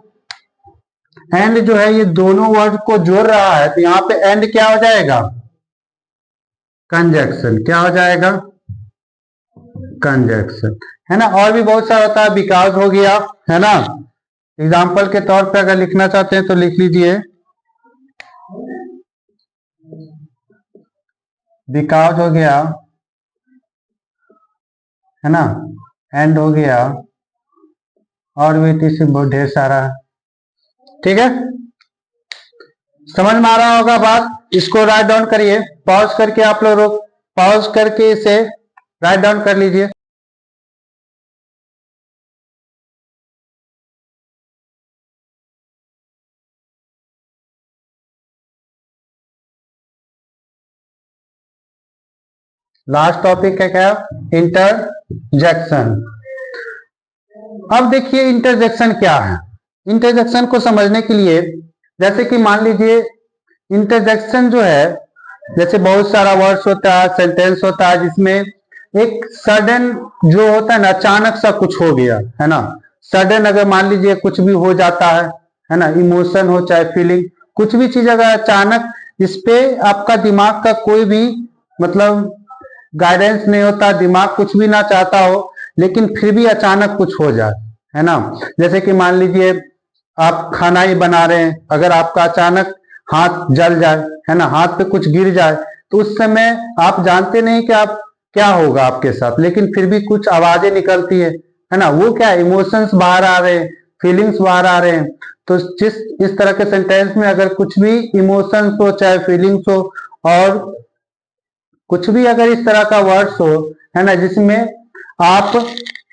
एंड जो है ये दोनों वर्ड को जोड़ रहा है। तो यहाँ पे एंड क्या हो जाएगा, कंजक्शन। क्या हो जाएगा, कंजक्शन, है ना। और भी बहुत सारा होता है, बिकॉज हो गया, है ना। एग्जाम्पल के तौर पे अगर लिखना चाहते हैं तो लिख लीजिए, बिकॉज हो गया, है ना, एंड हो गया, और भी इसी बहुत ढेर सारा। ठीक है, समझ में आ रहा होगा बात। इसको राइट डाउन करिए, पॉज करके आप लोग पॉज करके इसे राइट डाउन कर लीजिए। लास्ट टॉपिक है क्या, इंटरजेक्शन। अब देखिए इंटरजेक्शन क्या है। इंटरजेक्शन को समझने के लिए जैसे कि मान लीजिए इंटरजेक्शन जो है, जैसे बहुत सारा वर्ड्स होता है, सेंटेंस होता है जिसमें एक सडन जो होता है ना, अचानक सा कुछ हो गया, है ना। सडन अगर मान लीजिए कुछ भी हो जाता है ना, इमोशन हो चाहे फीलिंग, कुछ भी चीज अगर अचानक, इस पे आपका दिमाग का कोई भी मतलब गाइडेंस नहीं होता, दिमाग कुछ भी ना चाहता हो लेकिन फिर भी अचानक कुछ हो जाए, है ना। जैसे कि मान लीजिए आप खाना ही बना रहे हैं, अगर आपका अचानक हाथ जल जाए, है ना, हाथ पे कुछ गिर जाए, तो उस समय आप जानते नहीं कि आप क्या होगा आपके साथ, लेकिन फिर भी कुछ आवाजें निकलती है ना। वो क्या, इमोशंस बाहर आ रहे हैं। फीलिंग्स बाहर आ रहे हैं। तो जिस इस तरह के सेंटेंस में अगर कुछ भी इमोशंस हो चाहे फीलिंग्स हो और कुछ भी अगर इस तरह का वर्ड्स हो, है ना, जिसमें आप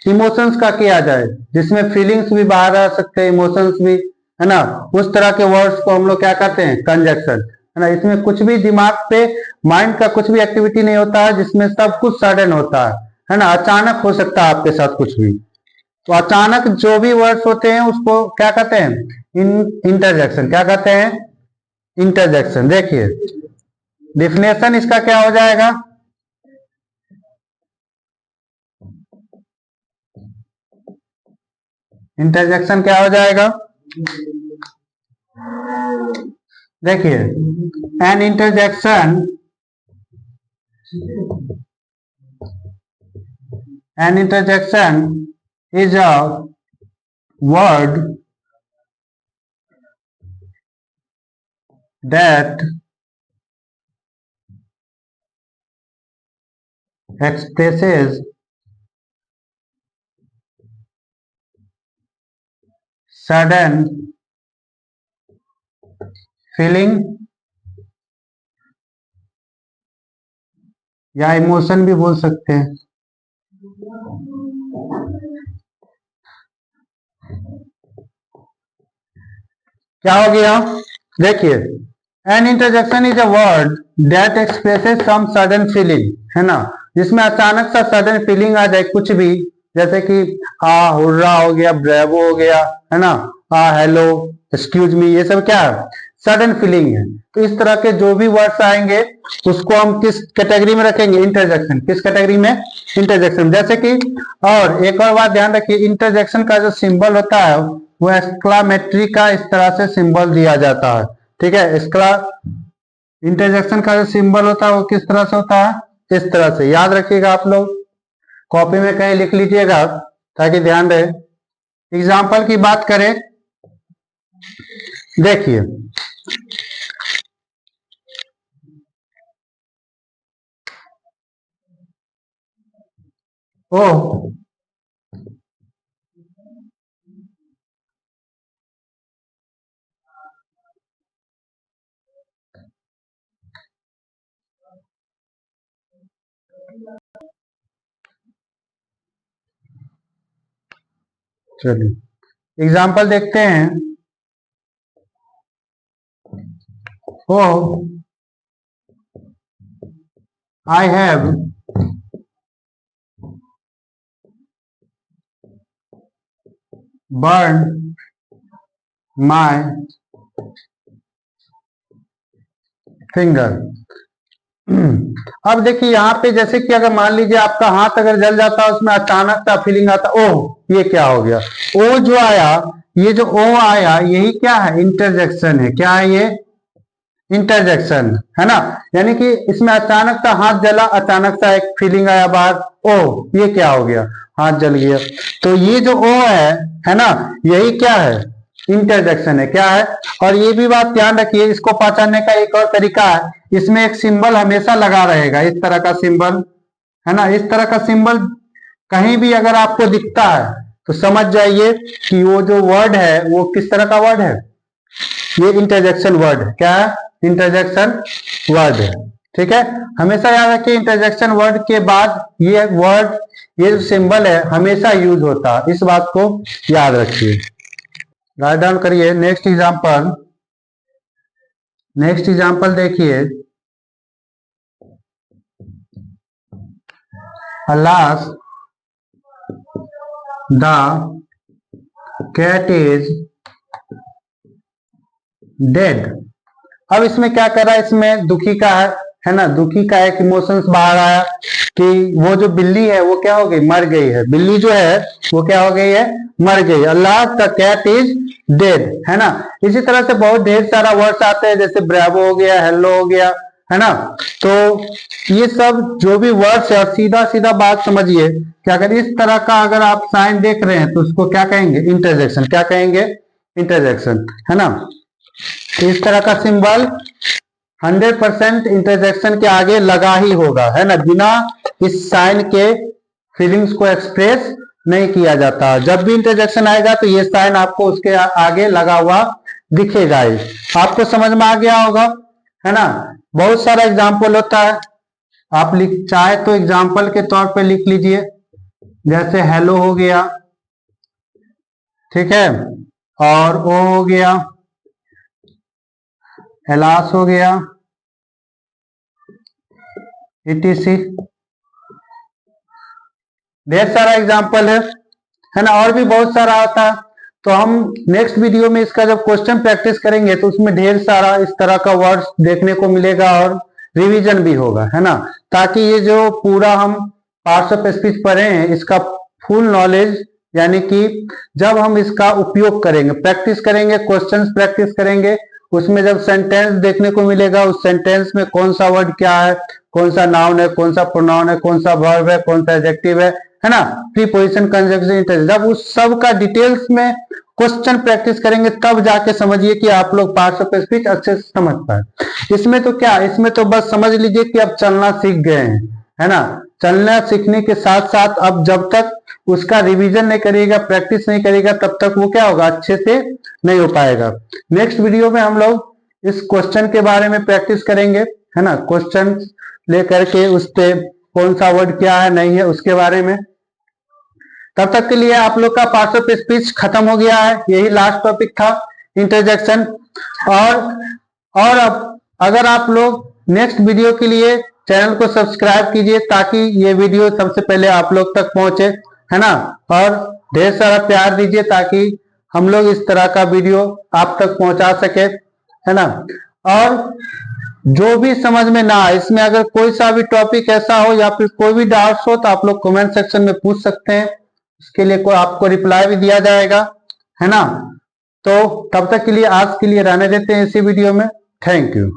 इमोशंस का किया जाए, जिसमें फीलिंग्स भी बाहर आ सकते हैं, इमोशंस भी, है ना, उस तरह के वर्ड्स को हम लोग क्या कहते हैं, कंजक्शन, है ना। इसमें कुछ भी दिमाग पे माइंड का कुछ भी एक्टिविटी नहीं होता है, जिसमें सब कुछ सडन होता है ना, अचानक हो सकता है आपके साथ कुछ भी। तो अचानक जो भी वर्ड्स होते हैं उसको क्या कहते हैं, इंटरजेक्शन। क्या कहते हैं, इंटरजेक्शन। देखिए डिफिनेशन इसका क्या हो जाएगा, इंटरजेक्शन क्या हो जाएगा, देखिए an interjection is a word that expresses sudden feeling या इमोशन भी बोल सकते हैं। क्या हो गया, देखिए an interjection is a word that expresses some sudden feeling, है ना, जिसमें अचानक सा सडन फीलिंग आ जाए कुछ भी, जैसे कि हुर्रा हो गया, ब्रेवो हो गया, है ना, हेलो, एक्सक्यूज मी, ये सब क्या है, सडन फीलिंग है। तो इस तरह के जो भी वर्ड्स आएंगे उसको हम किस कैटेगरी में रखेंगे, इंटरजेक्शन। किस कैटेगरी में, इंटरजेक्शन। जैसे कि और एक और बात ध्यान रखिए, इंटरजेक्शन का जो सिंबल होता है वो एक्सक्लामेटरी का इस तरह से सिंबल दिया जाता है, ठीक है। इंटरजेक्शन का जो सिंबल होता है वो किस तरह से होता है, इस तरह से। याद रखिएगा, आप लोग कॉपी में कहीं लिख लीजिएगा ताकि ध्यान रहे। एग्जाम्पल की बात करें, देखिए ओ चलिए एग्जाम्पल देखते हैं। Oh I have burn my finger. अब देखिए यहाँ पे जैसे कि अगर मान लीजिए आपका हाथ अगर जल जाता है, उसमें अचानक सा फीलिंग आता, ओह ये क्या हो गया, ओ जो आया, ये जो ओ आया यही क्या है, इंटरजेक्शन है। क्या है ये, इंटरजेक्शन, है ना। यानी कि इसमें अचानक सा हाथ जला, अचानक सा एक फीलिंग आया बाहर, ओ ये क्या हो गया, हाथ जल गया। तो ये जो ओ है ना, यही क्या है, इंटरजेक्शन है। क्या है, और ये भी बात ध्यान रखिए, इसको पहचानने का एक और तरीका है, इसमें एक सिंबल हमेशा लगा रहेगा, इस तरह का सिंबल, है ना। इस तरह का सिंबल कहीं भी अगर आपको दिखता है तो समझ जाइए कि वो जो वर्ड है वो किस तरह का वर्ड है, ये इंटरजेक्शन वर्ड है। क्या है, इंटरजेक्शन वर्ड है, ठीक है। हमेशा याद रखिए इंटरजेक्शन वर्ड के बाद ये वर्ड, ये जो सिंबल है हमेशा यूज होता है, इस बात को याद रखिए। राइट डाउन करिए। नेक्स्ट एग्जांपल, नेक्स्ट एग्जांपल देखिए, alas the cat is dead। अब इसमें क्या कर रहा है, इसमें दुखी का है ना, दुखी का एक इमोशंस बाहर आया कि वो जो बिल्ली है वो क्या हो गई, मर गई है। बिल्ली जो है वो क्या हो गई है, मर गई। अल्लाह द कैट इज डेड, है ना। इसी तरह से बहुत ढेर सारा वर्ड्स आते हैं, जैसे ब्रेवो हो गया, हेलो हो गया, है ना। तो ये सब जो भी वर्ड्स है, और सीधा सीधा बात समझिए कि अगर इस तरह का अगर आप साइन देख रहे हैं तो उसको क्या कहेंगे, इंटरजेक्शन। क्या कहेंगे, इंटरजेक्शन, है ना। तो इस तरह का सिंबल 100% इंटरजेक्शन के आगे लगा ही होगा, है ना, बिना इस साइन के फीलिंग्स को एक्सप्रेस नहीं किया जाता। जब भी इंटरजेक्शन आएगा तो ये साइन आपको उसके आगे लगा हुआ दिखेगा ही। आपको समझ में आ गया होगा, है ना। बहुत सारा एग्जाम्पल होता है, आप चाहे तो एग्जाम्पल के तौर पे लिख लीजिए, जैसे हेलो हो गया, ठीक है, और ओ हो गया, हेलास हो गया, etc। ढेर सारा एग्जाम्पल है ना, और भी बहुत सारा आता है। तो हम नेक्स्ट वीडियो में इसका जब क्वेश्चन प्रैक्टिस करेंगे तो उसमें ढेर सारा इस तरह का वर्ड्स देखने को मिलेगा और रिवीजन भी होगा, है ना, ताकि ये जो पूरा हम पार्ट्स ऑफ स्पीच पढ़े हैं इसका फुल नॉलेज, यानी कि जब हम इसका उपयोग करेंगे, प्रैक्टिस करेंगे, क्वेश्चंस प्रैक्टिस करेंगे, उसमें जब सेंटेंस देखने को मिलेगा, उस सेंटेंस में कौन सा वर्ड क्या है, कौन सा नाउन है, कौन सा प्रोनाउन है, कौन सा वर्ब है, कौन सा एडजेक्टिव है ना, प्रीपोजिशन, कंजंक्शन, इंटरजेक्शन, जब उस सब का डिटेल्स में क्वेश्चन प्रैक्टिस करेंगे तब जाके समझिए कि आप लोग पार्ट्स ऑफ स्पीच अच्छे से समझ पाए। इसमें तो क्या, इसमें तो बस समझ लीजिए कि अब चलना सीख गए हैं, है ना। चलना सीखने के साथ साथ अब जब तक उसका रिवीजन नहीं करिएगा, प्रैक्टिस नहीं करिएगा, तब तक वो क्या होगा, अच्छे से नहीं हो पाएगा। नेक्स्ट वीडियो में हम लोग इस क्वेश्चन के बारे में प्रैक्टिस करेंगे, है ना, क्वेश्चन लेकर के उस पे कौन सा वर्ड क्या है नहीं है उसके बारे में। तब तक के लिए आप लोग का पार्ट्स ऑफ स्पीच खत्म हो गया है, यही लास्ट टॉपिक था, इंटरजेक्शन। और अब अगर आप लोग नेक्स्ट वीडियो के लिए चैनल को सब्सक्राइब कीजिए ताकि ये वीडियो सबसे पहले आप लोग तक पहुंचे, है ना, और ढेर सारा प्यार दीजिए ताकि हम लोग इस तरह का वीडियो आप तक पहुंचा सके, है ना। और जो भी समझ में ना आए, इसमें अगर कोई सा भी टॉपिक ऐसा हो या फिर कोई भी डाउट्स हो तो आप लोग कमेंट सेक्शन में पूछ सकते हैं, उसके लिए कोई आपको रिप्लाई भी दिया जाएगा, है ना। तो तब तक के लिए आज के लिए रहने देते हैं इसी वीडियो में। Thank you.